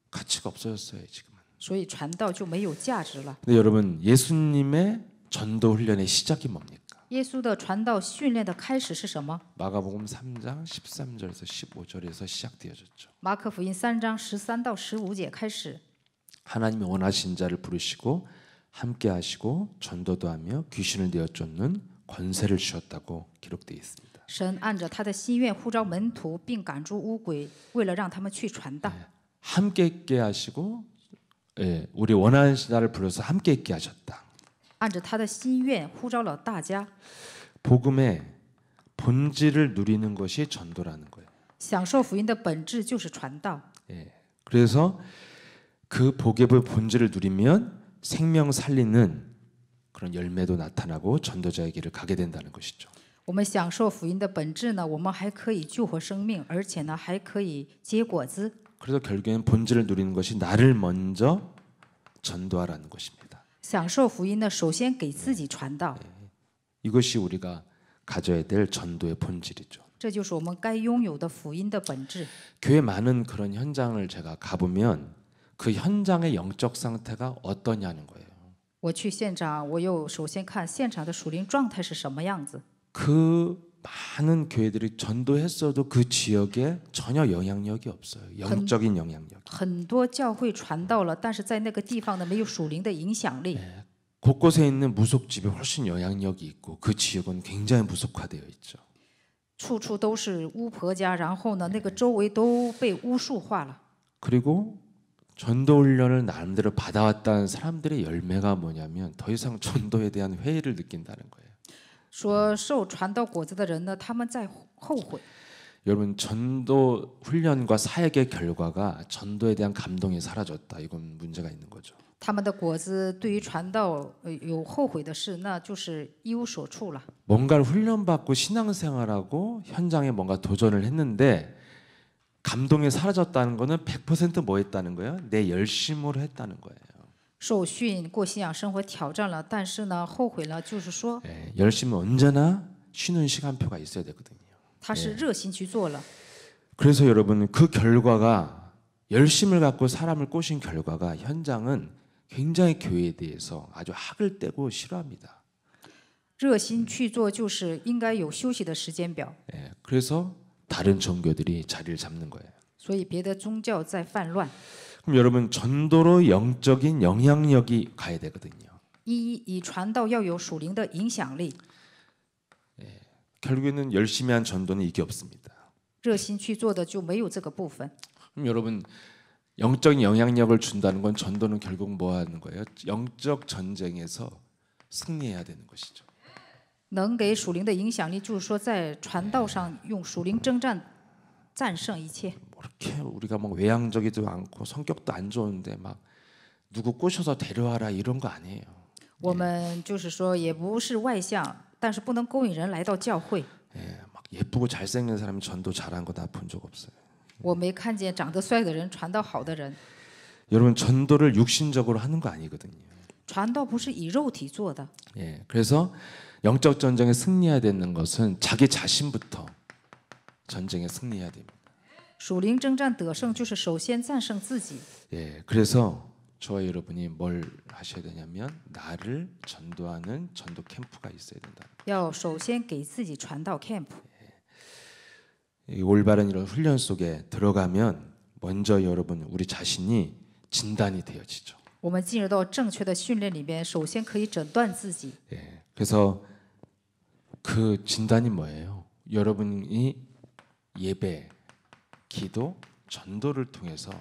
A: 가치가 없어졌어요, 지금은.
B: 所以传道就没有价值了。
A: 근데 여러분, 예수님의 전도 훈련의 시작이 뭡니까?
B: 耶稣的传道训练的开始是什么？
A: 마가복음 3장 13절에서 15절에서 시작되어졌죠.
B: 马可福音3章13到15节开始。
A: 하나님이 원하신 자를 부르시고 함께 하시고 전도도 하며 귀신을 내어쫓는 권세를 주셨다고 기록되어 있습니다.
B: 神按着他的心愿呼召门徒，并赶出污鬼，为了让他们去传道。
A: 함께 있게 하시고 우리 원하는 자를 불러서 함께 있게 하셨다.
B: 按着他的心愿呼召了大家。
A: 복음의 본질을 누리는 것이 전도라는 거예요.
B: 享受福音的本质就是传道。
A: 그래서 그 복음의 본질을 누리면 생명 살리는 그런 열매도 나타나고 전도자의 길을 가게 된다는 것이죠.
B: 我们享受福音的本质呢，我们还可以救活生命，而且呢，还可以结果子。
A: 그래서 결국에는 본질을 누리는 것이 나를 먼저 전도하라는 것입니다.
B: 享受福音呢，首先给自己传道，
A: 이것이 우리가 가져야 될 전도의 본질이죠.
B: 这就是我们该拥有的福音的本质。
A: 교회 많은 그런 현장을 제가 가보면 그 현장의 영적 상태가 어떠냐는 거예요.
B: 我去现场，我又首先看现场的属灵状态是什么样子。
A: 그 많은 교회들이 전도했어도 그 지역에 전혀 영향력이 없어요. 영적인 영향력.
B: 很多教会传道了，但是在那个地方呢，没有属灵的影响力。
A: 곳곳에 있는 무속집에 훨씬 영향력이 있고 그 지역은 굉장히 무속화되어 있죠.
B: 处处都是巫婆家，然后呢，那个周围都被巫术化了。
A: 그리고 전도 훈련을 나름대로 받아왔다는 사람들의 열매가 뭐냐면 더 이상 전도에 대한 회의를 느낀다는 거예요.
B: 说受传道果子的人呢，他们在后悔。
A: 여러분 전도 훈련과 사역의 결과가 전도에 대한 감동이 사라졌다. 이건 문제가 있는 거죠.
B: 他们的果子对于传道有后悔的事，那就是一无所处了。
A: 뭔가를 훈련받고 신앙생활하고 현장에 뭔가 도전을 했는데 감동이 사라졌다는 거는 100% 뭐 했다는 거예요? 내 열심으로 했다는 거예요.
B: 受训过信仰生活挑战了，但是呢，后悔了，就是说
A: 열심은 언제나 쉬는 시간표가 있어야 되거든요.
B: 他是热心去做了。
A: 그래서 여러분 그 결과가 열심을 갖고 사람을 꼬신 결과가 현장은 굉장히 교회에 대해서 아주 학을 떼고 싫어합니다.
B: 热心去做就是应该有休息的时间表，
A: 그래서 다른 종교들이 자리를 잡는 거예요.
B: 所以别的宗教在泛乱。
A: 그럼 여러분 전도로 영적인 영향력이 가야 되거든요.
B: 以传道要有属灵的影响力，
A: 결국에는 열심히 한 전도는 이게 없습니다.
B: 热心去做的就没有这个部分。
A: 그럼 여러분 영적인 영향력을 준다는 건 전도는 결국 뭐 하는 거예요? 영적 전쟁에서 승리해야 되는 것이죠.
B: 能给属灵的影响力，就是说在传道上用属灵征战战胜一切。
A: 이렇게 우리가 막 외향적이지도 않고 성격도 안 좋은데 막 누구 꼬셔서 데려와라 이런 거 아니에요.
B: 我们就是说也不是外向，但是不能勾引人来到教会。
A: 예, 막 예쁘고 잘생긴 사람이 전도 잘한 거 나 본 적 없어요.
B: 我没看见长得帅的人传道好的人。
A: 여러분 전도를 육신적으로 하는 거 아니거든요.
B: 传道不是以肉体做的，
A: 예, 그래서 영적 전쟁에 승리해야 되는 것은 자기 자신부터 전쟁에 승리해야 됩니다.
B: 属灵征战得胜就是首先战胜自己。
A: 예, 그래서 저와 여러분이 뭘 하셔야 되냐면 나를 전도하는 전도 캠프가 있어야 된다.
B: 要首先给自己传道 camp。
A: 이 올바른 이런 훈련 속에 들어가면 먼저 여러분 우리 자신이 진단이 되어지죠.
B: 我们进入到正确的训练里边，首先可以诊断自己。
A: 예, 그래서 그 진단이 뭐예요? 여러분이 예배, 기도, 전도를 통해서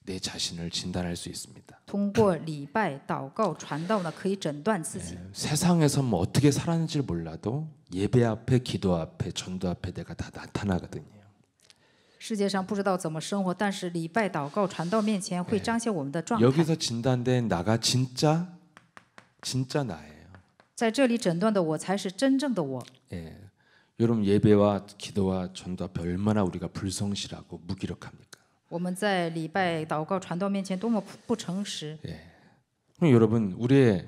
A: 내 자신을 진단할 수 있습니다.
B: 通过礼拜、祷告、传道呢，可以诊断自己。
A: 세상에서 뭐 어떻게 살았는지 몰라도 예배 앞에, 기도 앞에, 전도 앞에 내가 다 나타나거든요.
B: 世界上不知道怎么生活，但是礼拜、祷告、传道面前会彰显我们的状态。
A: 여기서 진단된 나가 진짜 나예요.
B: 在这里诊断的我才是真正的我。
A: 예, 여러분 예배와 기도와 전도 앞에 얼마나 우리가 불성실하고 무기력합니까?
B: 我们在礼拜、祷告、传道面前多么不诚实。
A: 그럼 여러분 우리의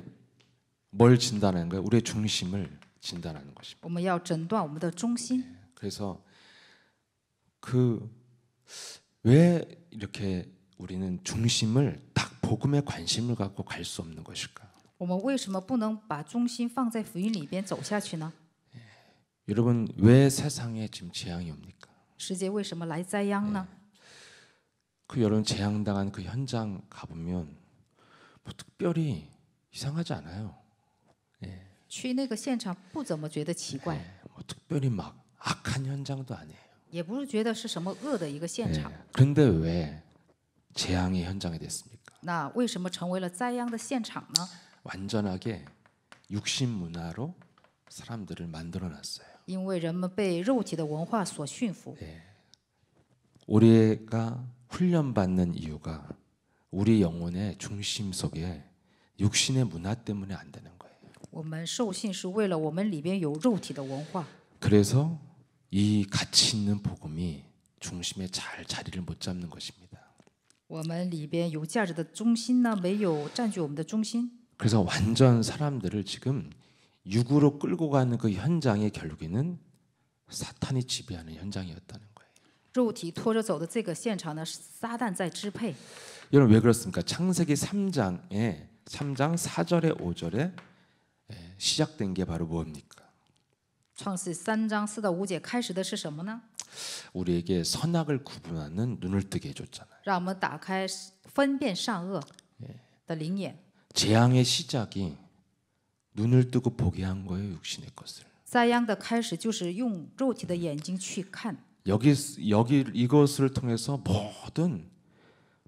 A: 뭘 진단하는 거예요? 우리의 중심을 진단하는 것입니다.
B: 我们要诊断我们的中心。
A: 그래서 왜 이렇게 우리는 중심을 딱 복음에 관심을 갖고 갈 수 없는 것일까?
B: 我们为什么不能把中心放在福音里边走下去呢？
A: 여러분 왜 세상에 지금 재앙이 옵니까?
B: 世界为什么来灾殃呢？
A: 여러분 재앙당한 그 현장 가보면 뭐 특별히 이상하지 않아요.
B: 去那个现场不怎么觉得奇怪，
A: 뭐 특별히 막 악한 현장도 아니에요.
B: 也不是觉得是什么恶的一个现场。
A: 그런데 왜 재앙의 현장이 됐습니까?
B: 那为什么成为了灾殃的现场呢？
A: 완전하게 육신 문화로 사람들을 만들어놨어요.
B: 因为人们被肉体的文化所驯服。
A: 우리가 훈련받는 이유가 우리 영혼의 중심 속에 육신의 문화 때문에 안 되는 거예요.
B: 我们受信是为了我们里边有肉体的文化，
A: 그래서 이 가치 있는 복음이 중심에 잘 자리를 못 잡는 것입니다.
B: 我们里边有价值的中心呢，没有占据我们的中心。
A: 그래서 완전 사람들을 지금 육으로 끌고 가는 그 현장의 결국에는 사탄이 지배하는 현장이었다는 거예요.
B: 肉体拖着走的这个现场呢，是撒旦在支配。
A: 여러분 왜 그렇습니까? 창세기 3장 4절에 5절에 시작된 게 바로 뭡니까?
B: 创世3章4到5节开始的是什么呢？
A: 우리에게 선악을 구분하는 눈을 뜨게 해줬잖아요.
B: 让我们打开分辨善恶的灵眼。
A: 재앙의 시작이 눈을 뜨고 보게 한 거예요, 육신의 것을.
B: 灾殃的开始就是用肉体的眼睛去看。
A: 여기 이것을 통해서 모든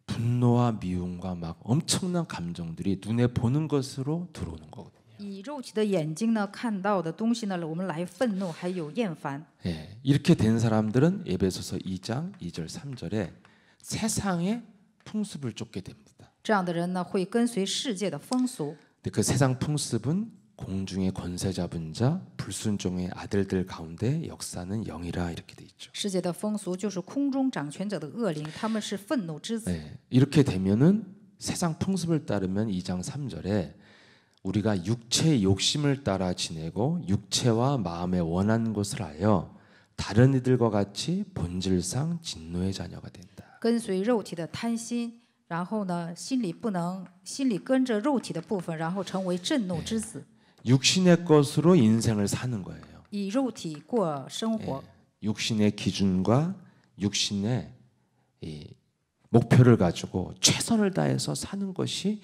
A: 분노와 미움과 막 엄청난 감정들이 눈에 보는 것으로 들어오는 거거든요.
B: 以肉体的眼睛呢看到的东西呢，我们来愤怒还有厌烦。
A: 예, 이렇게 된 사람들은 에베소서 2장 2절 3절에 세상의 풍습을 쫓게 됩니다.
B: 这样的人呢，会跟随世界的风俗。
A: 근데 그 세상 풍습은 공중의 권세 잡은 자 불순종의 아들들 가운데 역사는 영이라 이렇게 돼 있죠.
B: 世界的风俗就是空中掌权者的恶灵，他们是愤怒之子。
A: 네, 이렇게 되면은 세상 풍습을 따르면 2장 3절에 우리가 육체의 욕심을 따라 지내고 육체와 마음에 원하는 것을 하여 다른 이들과 같이 본질상 진노의 자녀가 된다.
B: 跟随肉体的贪心，然后呢，心里跟着肉体的部分，然后成为震怒之子，
A: 육신의 것으로 인생을 사는 거예요.
B: 以肉体过生活。
A: 육신의 기준과 육신의 이 목표를 가지고 최선을 다해서 사는 것이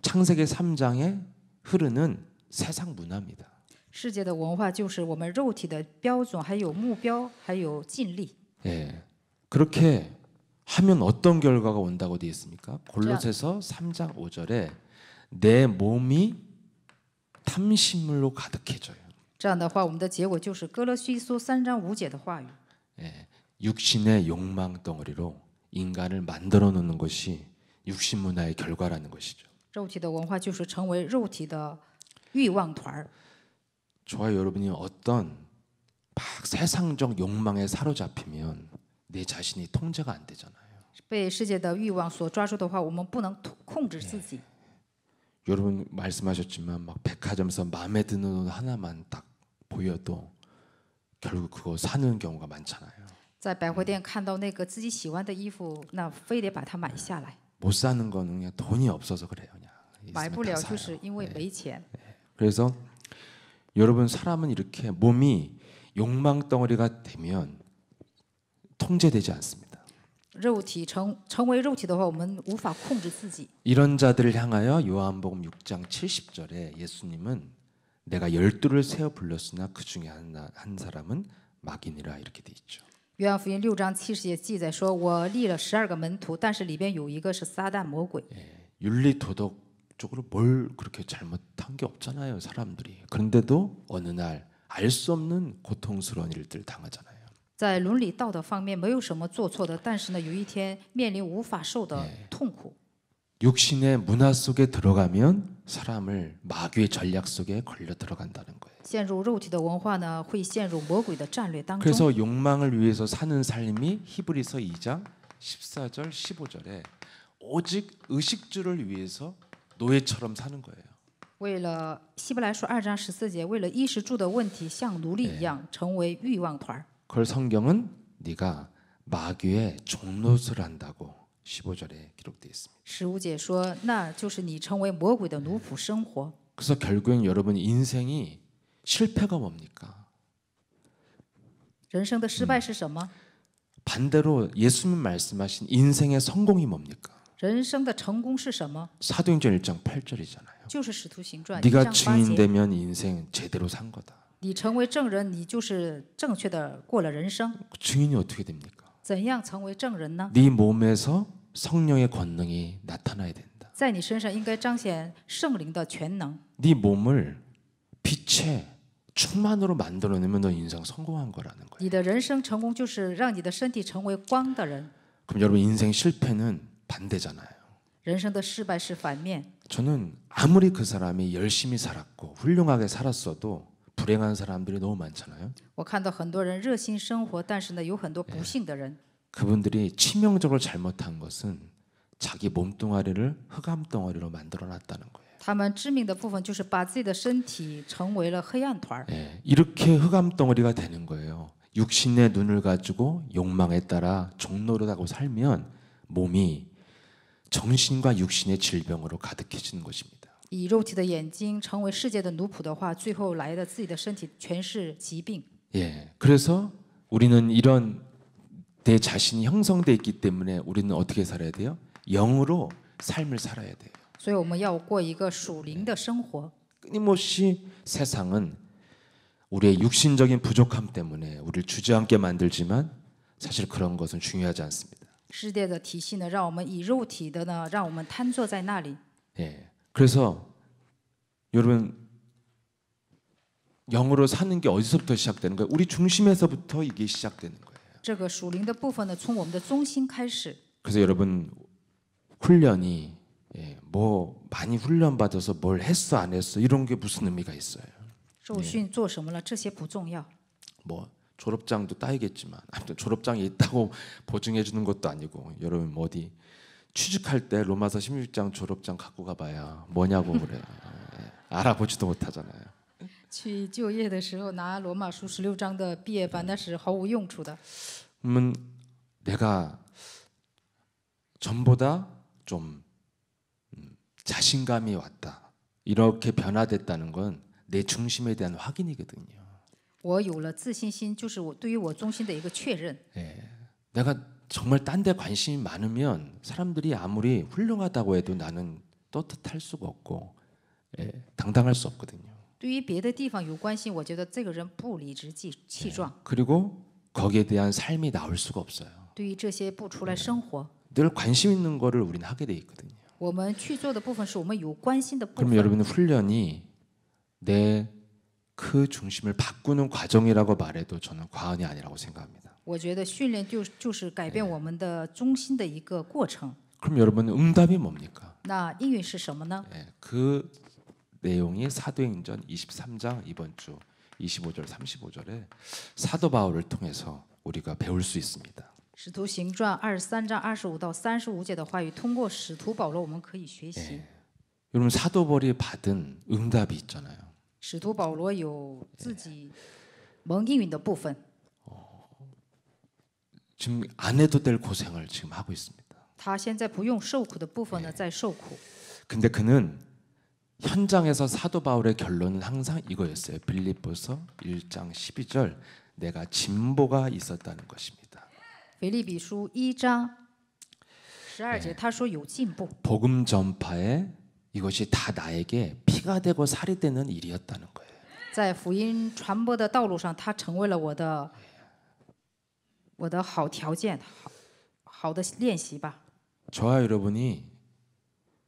A: 창세기 3장에 흐르는 세상 문화입니다.
B: 世界的文化就是我们肉体的标准，还有目标，还有尽力。
A: 예, 그렇게 하면 어떤 결과가 온다고 되어 있습니까? 골로새서 3장 5절에 내 몸이 탐심물로 가득해져요.
B: 这样的话，我们的结果就是哥罗西书3章5节的话语。
A: 예, 육신의 욕망 덩어리로 인간을 만들어 놓는 것이 육신 문화의 결과라는 것이죠.
B: 肉体的文化就是成为肉体的欲望团儿。
A: 저와 여러분이 어떤 막 세상적 욕망에 사로잡히면 내 자신이 통제가 안 되잖아요.
B: 被世界的欲望所抓住的话，我们不能控制自己。
A: 여러분 말씀하셨지만 막 백화점에서 마음에 드는 옷 하나만 딱 보여도 결국 그거 사는 경우가 많잖아요.
B: 在百货店看到那个自己喜欢的衣服，那非得把它买下来。
A: 못 사는 거는 그냥 돈이 없어서 그래요. 그냥
B: 买不
A: 있으면
B: 了
A: 다
B: 就
A: 사요.
B: 是因为没钱。
A: 그래서 여러분 사람은 이렇게 몸이 욕망 덩어리가 되면 통제되지 않습니다.
B: 肉体成为肉体的话，我们无法控制自己。
A: 이런 자들을 향하여 요한복음 6장 70절에 예수님은 내가 12를 세어 불렀으나 그 중에 한 사람은 마귀니라 이렇게 돼 있죠.
B: 约翰福音6章70节记载说：“我立了12个门徒，但是里边有一个是撒旦魔鬼。”
A: 윤리 도덕 쪽으로 뭘 그렇게 잘못한 게 없잖아요, 사람들이. 그런데도 어느 날 알 수 없는 고통스러운 일들 당하잖아요.
B: 在伦理道德方面没有什么做错的，但是呢，有一天面临无法受的痛苦。
A: 육신의 문화 속에 들어가면 사람을 마귀의 전략 속에 걸려 들어간다는 거예요.
B: 陷入肉体的文化呢，会陷入魔鬼的战略当中。
A: 그래서 욕망을 위해서 사는 삶이 히브리서 2장 14절 15절에 오직 의식주를 위해서 노예처럼 사는 거예요.
B: 为了希伯来书2章14节，为了衣食住的问题，像奴隶一样成为欲望团儿。
A: 그걸 성경은 네가 마귀의 종노릇을 한다고 15절에 기록되어 있습니다.
B: 15节说，那就是你成为魔鬼的奴仆生活。
A: 그래서 결국엔 여러분 인생이 실패가 뭡니까?
B: 人生的失败是什么？
A: 반대로 예수님 말씀하신 인생의 성공이 뭡니까?
B: 人生的成功是什么？
A: 사도행전 1장 8절이잖아요.
B: 就是使徒行传1
A: 네가
B: 章8
A: 증인
B: 节。
A: 되면 인생 제대로 산 거다.
B: 你成为证人，你就是正确的过了人生。
A: 증인이 어떻게 됩니까?
B: 怎样成为证人呢？
A: 네 몸에서 성령의 권능이 나타나야 된다.
B: 在你身上应该彰显圣灵的全能。
A: 네 몸을 빛의 충만으로 만들어내면 너 인생 성공한 거라는 거예요.
B: 你的人生成功就是让你的身体成为光的人。
A: 그럼 여러분 인생 실패는 반대잖아요.
B: 人生的失败是反面。
A: 저는 아무리 그 사람이 열심히 살았고 훌륭하게 살았어도 불행한 사람들이 너무 많잖아요.
B: 我看到很多人热心生活，但是呢，有很多不幸的人。
A: 그분들이 치명적으로 잘못한 것은 자기 몸뚱아리를 흑암 덩어리로 만들어놨다는 거예요.
B: 他们致命的部分就是把自己的身体成为了黑暗团儿。
A: 예, 이렇게 흑암 덩어리가 되는 거예요. 육신의 눈을 가지고 욕망에 따라 종노릇하고 살면 몸이 정신과 육신의 질병으로 가득해지는 것입니다.
B: 以肉体的眼睛成为世界的奴仆的话，最后来的自己的身体全是疾病。
A: 예, 그래서 우리는 이런 내 자신이 형성돼 있기 때문에 우리는 어떻게 살아야 돼요? 영으로 삶을 살아야 돼요.
B: 所以我们要过一个属灵的生活。
A: 끊임없이 세상은 우리의 육신적인 부족함 때문에 우리를 주저앉게 만들지만 사실 그런 것은 중요하지 않습니다.
B: 世界的体系呢，让我们以肉体的呢，让我们瘫坐在那里。
A: 예, 그래서 여러분 영으로 사는 게 어디서부터 시작되는 거예요? 우리 중심에서부터 이게 시작되는 거예요.
B: 这个属灵的部分呢，从我们的中心开始。
A: 그래서 여러분 훈련이 뭐 많이 훈련 받아서 뭘 했어 안 했어 이런 게 무슨 의미가 있어요?
B: 受训做什么了？这些不重要。
A: 뭐 졸업장도 따이겠지만 아무튼 졸업장이 있다고 보증해 주는 것도 아니고 여러분 뭐 어디 취직할 때 로마서 16장 졸업장 갖고 가봐야 뭐냐고 그래. 알아보지도 못하잖아요.
B: 去就业的时候拿罗马书16章的毕业班，那是毫无用处的。
A: 그러면 내가 전보다 좀 자신감이 왔다. 이렇게 변화됐다는 건 내 중심에 대한 확인이거든요.
B: 我有了自信心，就是我对于我中心的一个确认。
A: 예, 내가 정말 딴 데 관심이 많으면 사람들이 아무리 훌륭하다고 해도 나는 떳떳할 수가 없고 당당할 수 없거든요.
B: 对于别的地方有关心，我觉得这个人不理直气壮。
A: 그리고 거기에 대한 삶이 나올 수가 없어요.
B: 对于这些不出来生活，
A: 늘 관심 있는 거를 우리는 하게 돼 있거든요.
B: 我们去做的部分是我们有关心的部
A: 그럼
B: 分。
A: 여러분의 훈련이 내 그 중심을 바꾸는 과정이라고 말해도 저는 과언이 아니라고 생각합니다.
B: 我觉得训练就是改变我们的中心的一个过程。
A: 그럼 여러분은 응답이 뭡니까?
B: 那应允是什么呢？
A: 그 내용이 사도행전 23장 이번 주 25절 35절에 사도 바울을 통해서 우리가 배울 수 있습니다.
B: 使徒行传23章25到35节的话语，通过使徒保罗，我们可以学习。
A: 여러분 사도 바울이 받은 응답이 있잖아요.
B: 使徒保罗有自己蒙应允的部分，
A: 지금 안 해도 될 고생을 지금 하고 있습니다.
B: 他现在不用受苦的部分呢，在受苦。
A: 근데 그는 현장에서 사도 바울의 결론은 항상 이거였어요. 빌립보서 1장 12절 내가 진보가 있었다는 것입니다.
B: 腓立比书1章12节，他说有进步。
A: 복음 전파에 이것이 다 나에게 피가 되고 살이 되는 일이었다는 거예요.
B: 在福音传播的道路上，他成为了我的好条件，好的练习吧。
A: 저와 여러분이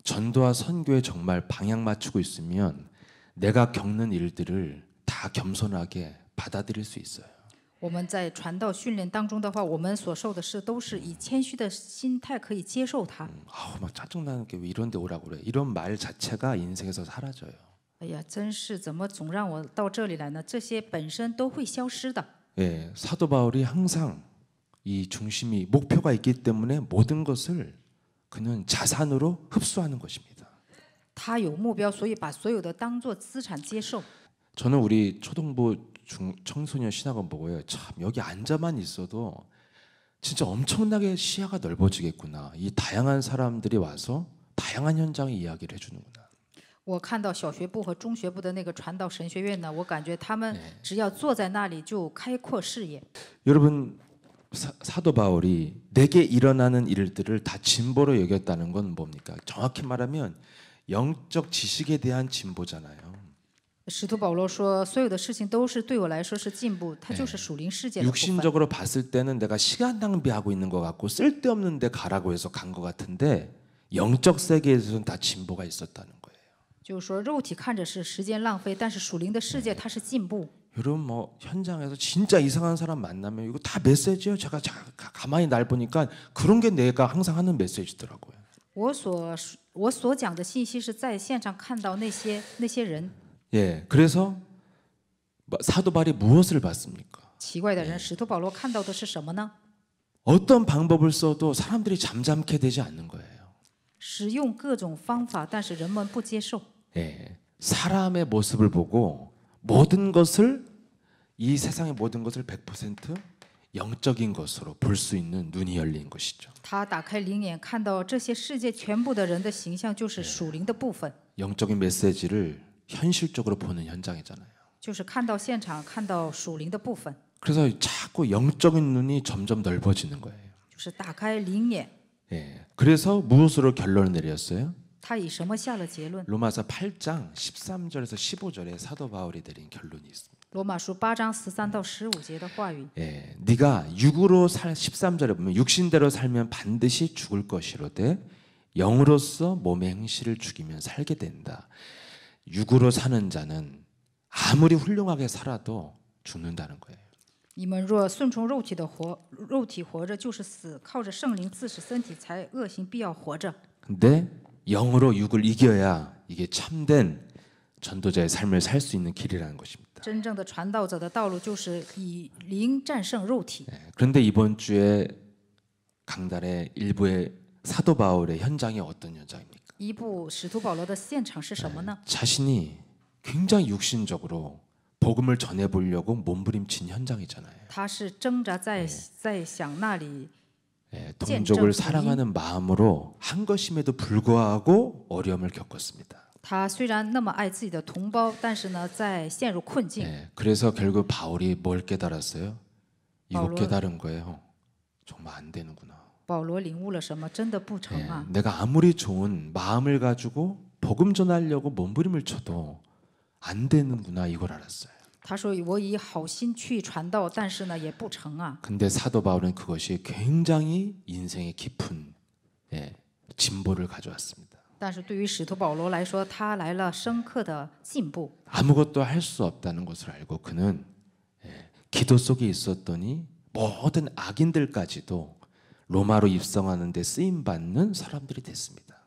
A: 전도와 선교에 정말 방향 맞추고 있으면 내가 겪는 일들을 다 겸손하게 받아들일 수 있어요.
B: 我们在传道训练当中的话，我们所受的事都是以谦虚的心态可以接受它。
A: 아우 막 짜증나는 게 왜 이런 데 오라고 그래. 이런 말 자체가 인생에서 사라져요.
B: 哎呀，真是怎么总让我到这里来呢？这些本身都会消失的。
A: 예, 사도 바울이 항상 이 중심이 목표가 있기 때문에 모든 것을 그는 자산으로 흡수하는 것입니다.
B: 他有目标，所以把所有的当做资产接受。
A: 저는 우리 초등부 청소년 신학원 보고요. 참 여기 앉아만 있어도 진짜 엄청나게 시야가 넓어지겠구나. 이 다양한 사람들이 와서 다양한 현장의 이야기를 해주는구나.
B: 我看到小学部和中学部的那个传道神学院呢，我感觉他们只要坐在那里就开阔视野。
A: 여러분 사도 바울이 내게 일어나는 일들을 다 진보로 여겼다는 건 뭡니까? 정확히 말하면 영적 지식에 대한 진보잖아요.
B: 使徒保罗说，所有的事情都是对我来说是进步，它就是属灵世界的部分。
A: 육신적으로 봤을 때는 내가 시간 낭비하고 있는 것 같고 쓸데없는 데 가라고 해서 간 것 같은데 영적 세계에서는 다 진보가 있었다는 거예요.
B: 就是说，肉体看着是时间浪费，但是属灵的世界它是进步。
A: 여러분 뭐 현장에서 진짜 이상한 사람 만나면 이거 다 메시지예요. 제가 가만히 날 보니까 그런 게 내가 항상 하는 메시지더라고요.
B: 我所讲的信息是在现场看到那些人。
A: 예, 그래서 사도 바울이 무엇을 봤습니까?
B: 奇怪的人，使徒保罗看到的是什么呢？
A: 어떤 방법을 써도 사람들이 잠잠케 되지 않는 거예요.
B: 使用各种方法，但是人们不接受。
A: 예, 사람의 모습을 보고 모든 것을 이 세상의 모든 것을 100% 영적인 것으로 볼 수 있는 눈이 열린 것이죠.
B: 他打开灵眼，看到这些世界全部的人的形象就是属灵的部分，
A: 영적인 메시지를 현실적으로 보는 현장이잖아요.
B: 就是看到现场，看到属灵的部分，
A: 그래서 자꾸 영적인 눈이 점점 넓어지는 거예요.
B: 就是打开灵眼。
A: 예, 그래서 무엇으로 결론을 내렸어요?
B: 他以什么下了结论？
A: 로마서 8장 13절에서 15절에 사도 바울이 내린 결론이 있습니다.
B: 罗马书8章13到15节的话语。
A: 예, 네가 육으로 13절에 보면 육신대로 살면 반드시 죽을 것이로되 영으로서 몸의 행실을 죽이면 살게 된다. 육으로 사는 자는 아무리 훌륭하게 살아도 죽는다는 거예요.
B: 你们若顺从肉体活着就是死，靠着圣灵自使身体才恶行必要活着。
A: 근데 영으로 육을 이겨야 이게 참된 전도자의 삶을 살 수 있는 길이라는 것입니다.
B: 真正的传道者的道路就是以灵战胜肉体。
A: 그런데 이번 주에 강단의 일부의 사도 바울의 현장이 어떤 현장입니까?
B: 一部使徒保罗的现场是什么呢？
A: 자신이 굉장히 육신적으로 복음을 전해 보려고 몸부림친 현장이잖아요.
B: 他是挣扎在想那里
A: 동족을 사랑하는 마음으로 한 것임에도 불구하고 어려움을 겪었습니다.
B: 他虽然那么爱自己的同胞，但是呢，在陷入困境。
A: 그래서 결국 바울이 뭘 깨달았어요? 이거
B: 바울은
A: 깨달은 거예요. 정말 안 되는구나.
B: 保罗领悟了什么？真的不成啊！
A: 내가 아무리 좋은 마음을 가지고 복음 전하려고 몸부림을 쳐도 안 되는구나 이걸 알았어요.
B: 他说我以好心去传道，但是呢也不成啊。
A: 근데 사도 바울은 그것이 굉장히 인생의 깊은 진보를 가져왔습니다.
B: 但是对于使徒保罗来说，他来了深刻的进步。
A: 아무것도 할 수 없다는 것을 알고 그는 기도 속에 있었더니 모든 악인들까지도 로마로 입성하는 데 쓰임 받는 사람들이 됐습니다.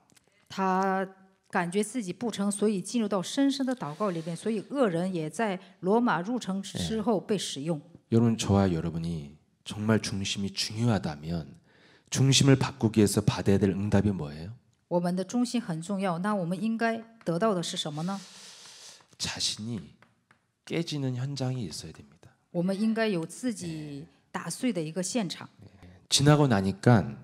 B: 他感觉自己不成，所以进入到深深的祷告里边，所以恶人也在罗马入城之后被使用。
A: 여러분 저와 여러분이 정말 중심이 중요하다면 중심을 바꾸기 위해서 받아야 될 응답이 뭐예요?
B: 我们的中心很重要，那我们应该得到的是什么呢？
A: 자신이 깨지는 현장이 있어야 됩니다.
B: 我们应该有自己打碎的一个现场。
A: 지나고 나니까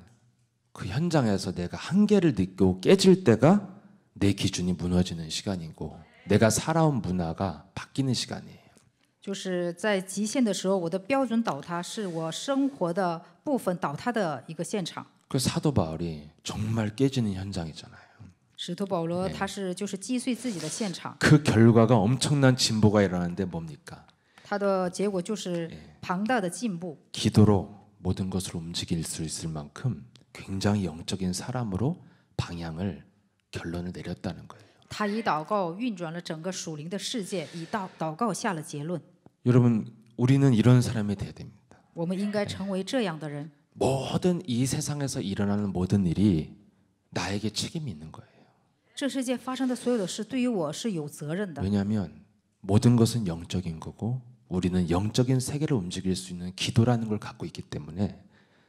A: 그 현장에서 내가 한계를 느끼고 깨질 때가 내 기준이 무너지는 시간이고 내가 살아온 문화가 바뀌는 시간이에요.
B: 就是在极限的时候，我的标准倒塌，是我生活的部分倒塌的一个现场。
A: 그 사도 바울이 정말 깨지는 현장이잖아요.
B: 使徒保罗他是就是击碎自己的现场，
A: 그 결과가 엄청난 진보가 일어나는데 뭡니까?
B: 他的结果就是庞大的进步。
A: 기도로 모든 것을 움직일 수 있을 만큼 굉장히 영적인 사람으로 방향을 결론을 내렸다는 거예요.
B: 他以祷告运转了整个属灵的世界，以祷告下了结论。
A: 여러분 우리는 이런 사람이 돼야 됩니다.
B: 我们应该成为这样的人。
A: 모든 이 세상에서 일어나는 모든 일이 나에게 책임이 있는 거예요.
B: 这世界发生的所有的事，对于我是有责任的。
A: 왜냐하면 모든 것은 영적인 거고 우리는 영적인 세계를 움직일 수 있는 기도라는 걸 갖고 있기 때문에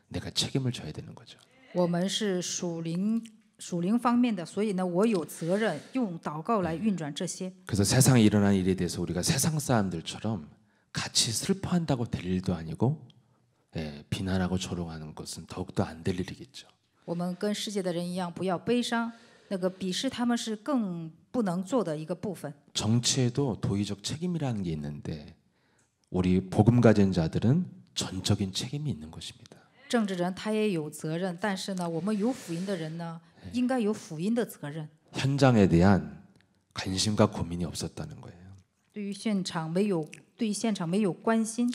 A: 내가 책임을 져야 되는 거죠.
B: 我们是属灵方面的，所以呢，我有责任用祷告来运转这些。
A: 그래서 세상에 일어난 일에 대해서 우리가 세상 사람들처럼 같이 슬퍼한다고 될 일도 아니고 비난하고 조롱하는 것은 더욱더 안 될 일이겠죠.
B: 我们跟世界的人一样，不要悲伤，那个鄙视他们是更不能做的一个部分。
A: 정치에도 도의적 책임이라는 게 있는데 우리 복음 가진 자들은 전적인 책임이 있는 것입니다.
B: 政治人他也有责任，但是呢，我们有福音的人呢，应该有福音的责任。
A: 현장에 대한 관심과 고민이 없었다는 거예요.
B: 对于现场没有关心，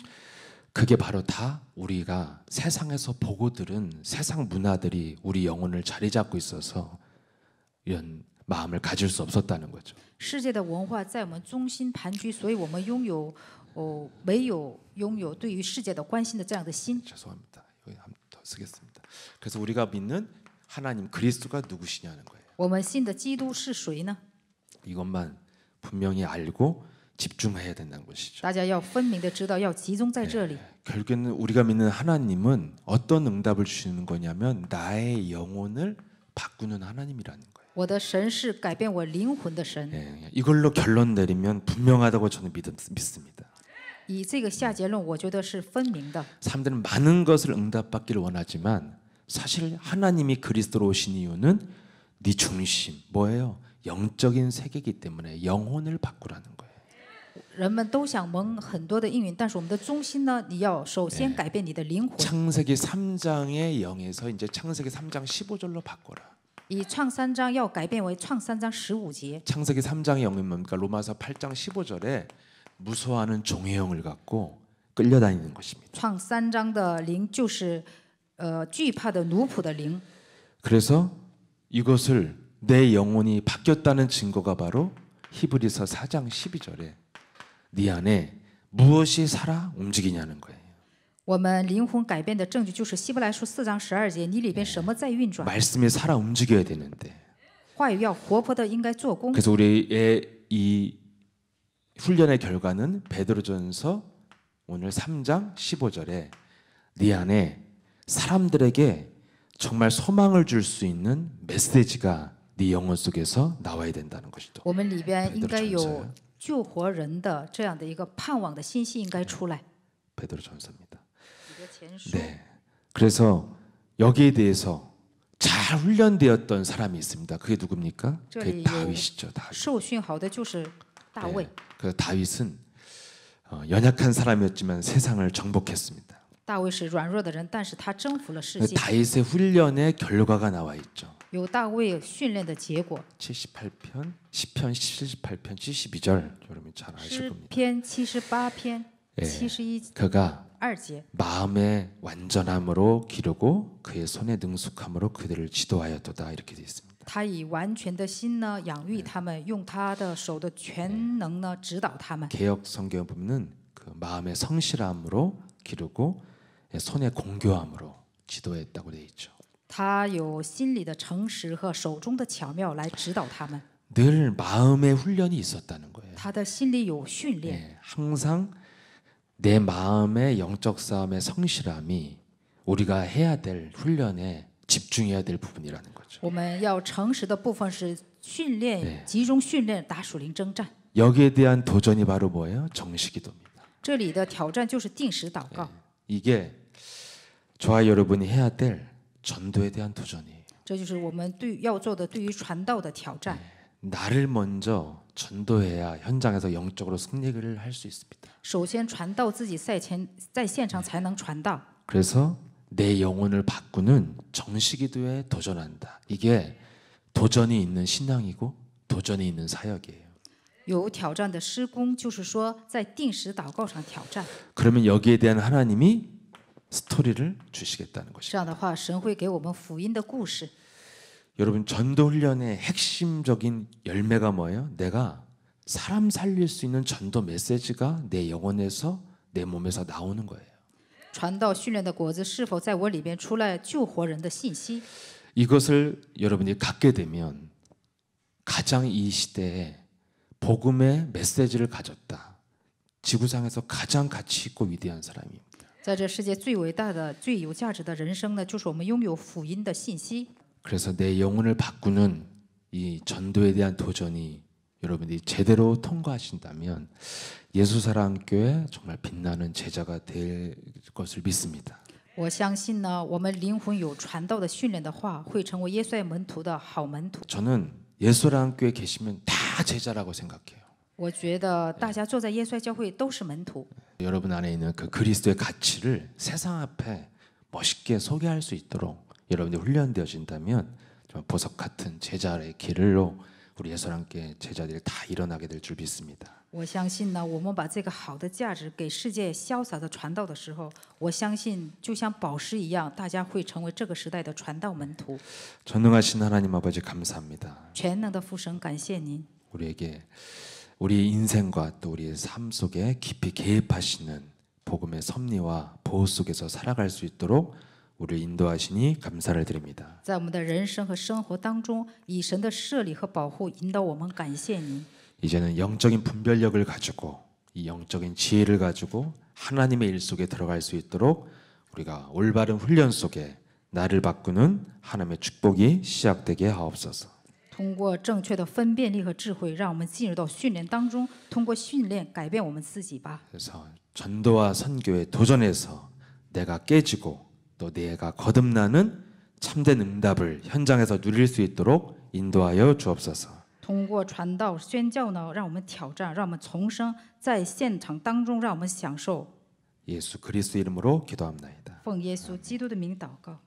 A: 그게 바로 다 우리가 세상에서 보고 들은 세상 문화들이 우리 영혼을 자리 잡고 있어서 이런 마음을 가질 수 없었다는 거죠.
B: 世界的文化在我们中心盘踞，所以我们没有拥有对于世界的关心的这样的心。
A: 죄송합니다. 여기 한 번 더 쓰겠습니다. 그래서 우리가 믿는 하나님 그리스도가 누구시냐는 거예요.
B: 我们信的基督是谁呢？
A: 이것만 분명히 알고 집중해야 된다는 것이죠.
B: 大家要分明的知道，要集中在这里。
A: 결국에는 우리가 믿는 하나님은 어떤 응답을 주시는 거냐면 나의 영혼을 바꾸는 하나님이라는 거예요.
B: 我的神是改变我灵魂的神。
A: 이걸로 결론 내리면 분명하다고 저는 믿습니다.
B: 以这个下结论，我觉得是分明的。
A: 사람들은 많은 것을 응답받기를 원하지만 사실 하나님이 그리스도로 오신 이유는 네 중심 뭐예요? 영적인 세계이기 때문에 영혼을 바꾸라는 거예요.
B: 人们都想蒙很多的应允，但是我们的中心呢，你要首先改变你的灵魂。
A: 창세기 3장의 0에서 이제 창세기 3장 15절로 바꿔라.
B: 以创3章要改变为创3章15节。
A: 창세기 3장의 0은 뭡니까? 로마서 8장 15절에 무서워하는 종의 영을 갖고 끌려다니는 것입니다.
B: 创3章的灵就是惧怕的奴仆的灵。
A: 그래서 이것을 내 영혼이 바뀌었다는 증거가 바로 히브리서 4장 12절에 네 안에 무엇이 살아 움직이냐는 거예요.
B: 我们灵魂改变的证据就是希伯来书4章12节，你里边什么在运转？
A: 말씀이 살아 움직여야 되는데
B: 话语要活泼的，应该做工。
A: 그래서 우리의 이 훈련의 결과는 베드로전서 오늘 3장 15절에 네 안에 사람들에게 정말 소망을 줄 수 있는 메시지가 네 영혼 속에서 나와야 된다는 것이죠.
B: 我们里边应该有救活人的这样的一个盼望的信息应该出来。
A: 베드로전서입니다.
B: 彼得前书
A: 네. 그래서 여기에 대해서 잘 훈련되었던 사람이 있습니다. 그게 누굽니까? 그게 다윗이죠. 다윗.
B: 受训好的就是大卫。
A: 그래서 다윗은 연약한 사람이었지만 세상을 정복했습니다.
B: 大卫是软弱的人，但是他征服了世界。
A: 다윗의 훈련의 결과가 나와 있죠.
B: 有大卫训练的结果。
A: 78편, 시편 78편 72절 여러분 잘 아실 겁니다.
B: 诗篇78篇
A: 예,
B: 71
A: 그가
B: 节，
A: 마음의 완전함으로 기르고 그의 손의 능숙함으로 그들을 지도하였도다 이렇게 되어 있습니다.
B: 他以完全的心呢养育他们，用他的手的全能呢指导他们。
A: 개역 성경에 보면은 그 마음의 성실함으로 기르고 손의 공교함으로 지도했다고 되어 있죠.
B: 他有心里的诚实和手中的巧妙来指导他们。
A: 늘 마음의 훈련이 있었다는 거예요.
B: 他的心里有训练，
A: 예, 항상 내 마음의 영적 싸움의 성실함이 우리가 해야 될 훈련에 집중해야 될 부분이라는 거죠.
B: 我们要诚实的部分是训练，集中训练打属灵征战。
A: 여기에 대한 도전이 바로 뭐예요? 정식기도입니다.
B: 这里的挑战就是定时祷告，
A: 이게 저와 여러분이 해야 될 전도에 대한 도전이에요.
B: 这就是我们要做的对于传道的挑战。
A: 나를 먼저 전도해야 현장에서 영적으로 승리를 할 수 있습니다.
B: 首先传道自己在现场才能传道。
A: 그래서 내 영혼을 바꾸는 정식기도에 도전한다. 이게 도전이 있는 신앙이고 도전이 있는 사역이에요.
B: 有挑战的施工，就是说在定时祷告上挑战。
A: 그러면 여기에 대한 하나님이 스토리를 주시겠다는 것이죠.
B: 这样的话，神会给我们福音的故事。
A: 여러분 전도 훈련의 핵심적인 열매가 뭐예요? 내가 사람 살릴 수 있는 전도 메시지가 내 영혼에서 내 몸에서 나오는 거예요.
B: 传道训练的果子是否在我里边出来救活人的信息？
A: 이것을 여러분이 갖게 되면 가장 이 시대에 복음의 메시지를 가졌다. 지구상에서 가장 가치 있고 위대한 사람입니다.
B: 在这世界最伟大的、最有价值的人生呢，就是我们拥有福音的信息。
A: 그래서 내 영혼을 바꾸는 이 전도에 대한 도전이 여러분들이 제대로 통과하신다면 예수사랑교회 정말 빛나는 제자가 될 것을 믿습니다.
B: 我相信呢，我们灵魂有传道的训练的话，会成为耶稣爱门徒的好门徒。
A: 저는 예수사랑교회 계시면 다 제자라고 생각해요.
B: 我觉得大家坐在耶稣爱教会都是门徒。
A: 여러분 안에 있는 그 그리스도의 가치를 세상 앞에 멋있게 소개할 수 있도록 여러분이 훈련되어진다면 정말 보석 같은 제자의 길로 우리 예수사랑교회 제자들이 다 일어나게 될 줄 믿습니다.
B: 我相信呢，我们把这个好的价值给世界潇洒的传道的时候，我相信就像宝石一样，大家会成为这个时代的传道门徒。
A: 전능하신 하나님 아버지 감사합니다.
B: 全能的父神，感谢您，
A: 우리에게 우리 인생과 또 우리의 삶 속에 깊이 개입하시는 복음의 섭리와 보호 속에서 살아갈 수 있도록 우리를 인도하시니 감사를 드립니다.
B: 在我们的人生和生活当中，以神的设立和保护引导我们，感谢您。
A: 이제는 영적인 분별력을 가지고 이 영적인 지혜를 가지고 하나님의 일 속에 들어갈 수 있도록 우리가 올바른 훈련 속에 나를 바꾸는 하나님의 축복이 시작되게 하옵소서.
B: 通过正确的分辨力和智慧，让我们进入到训练当中，通过训练改变我们自己吧。
A: 그래서 전도와 선교에 도전해서 내가 깨지고 또 내가 거듭나는 참된 응답을 현장에서 누릴 수 있도록 인도하여 주옵소서.
B: 通过传道宣教呢，让我们挑战，让我们重生，在现场当中，让我们享受。
A: 예수 그리스도 이름으로 기도합나이다.
B: 奉耶稣基督的名祷告。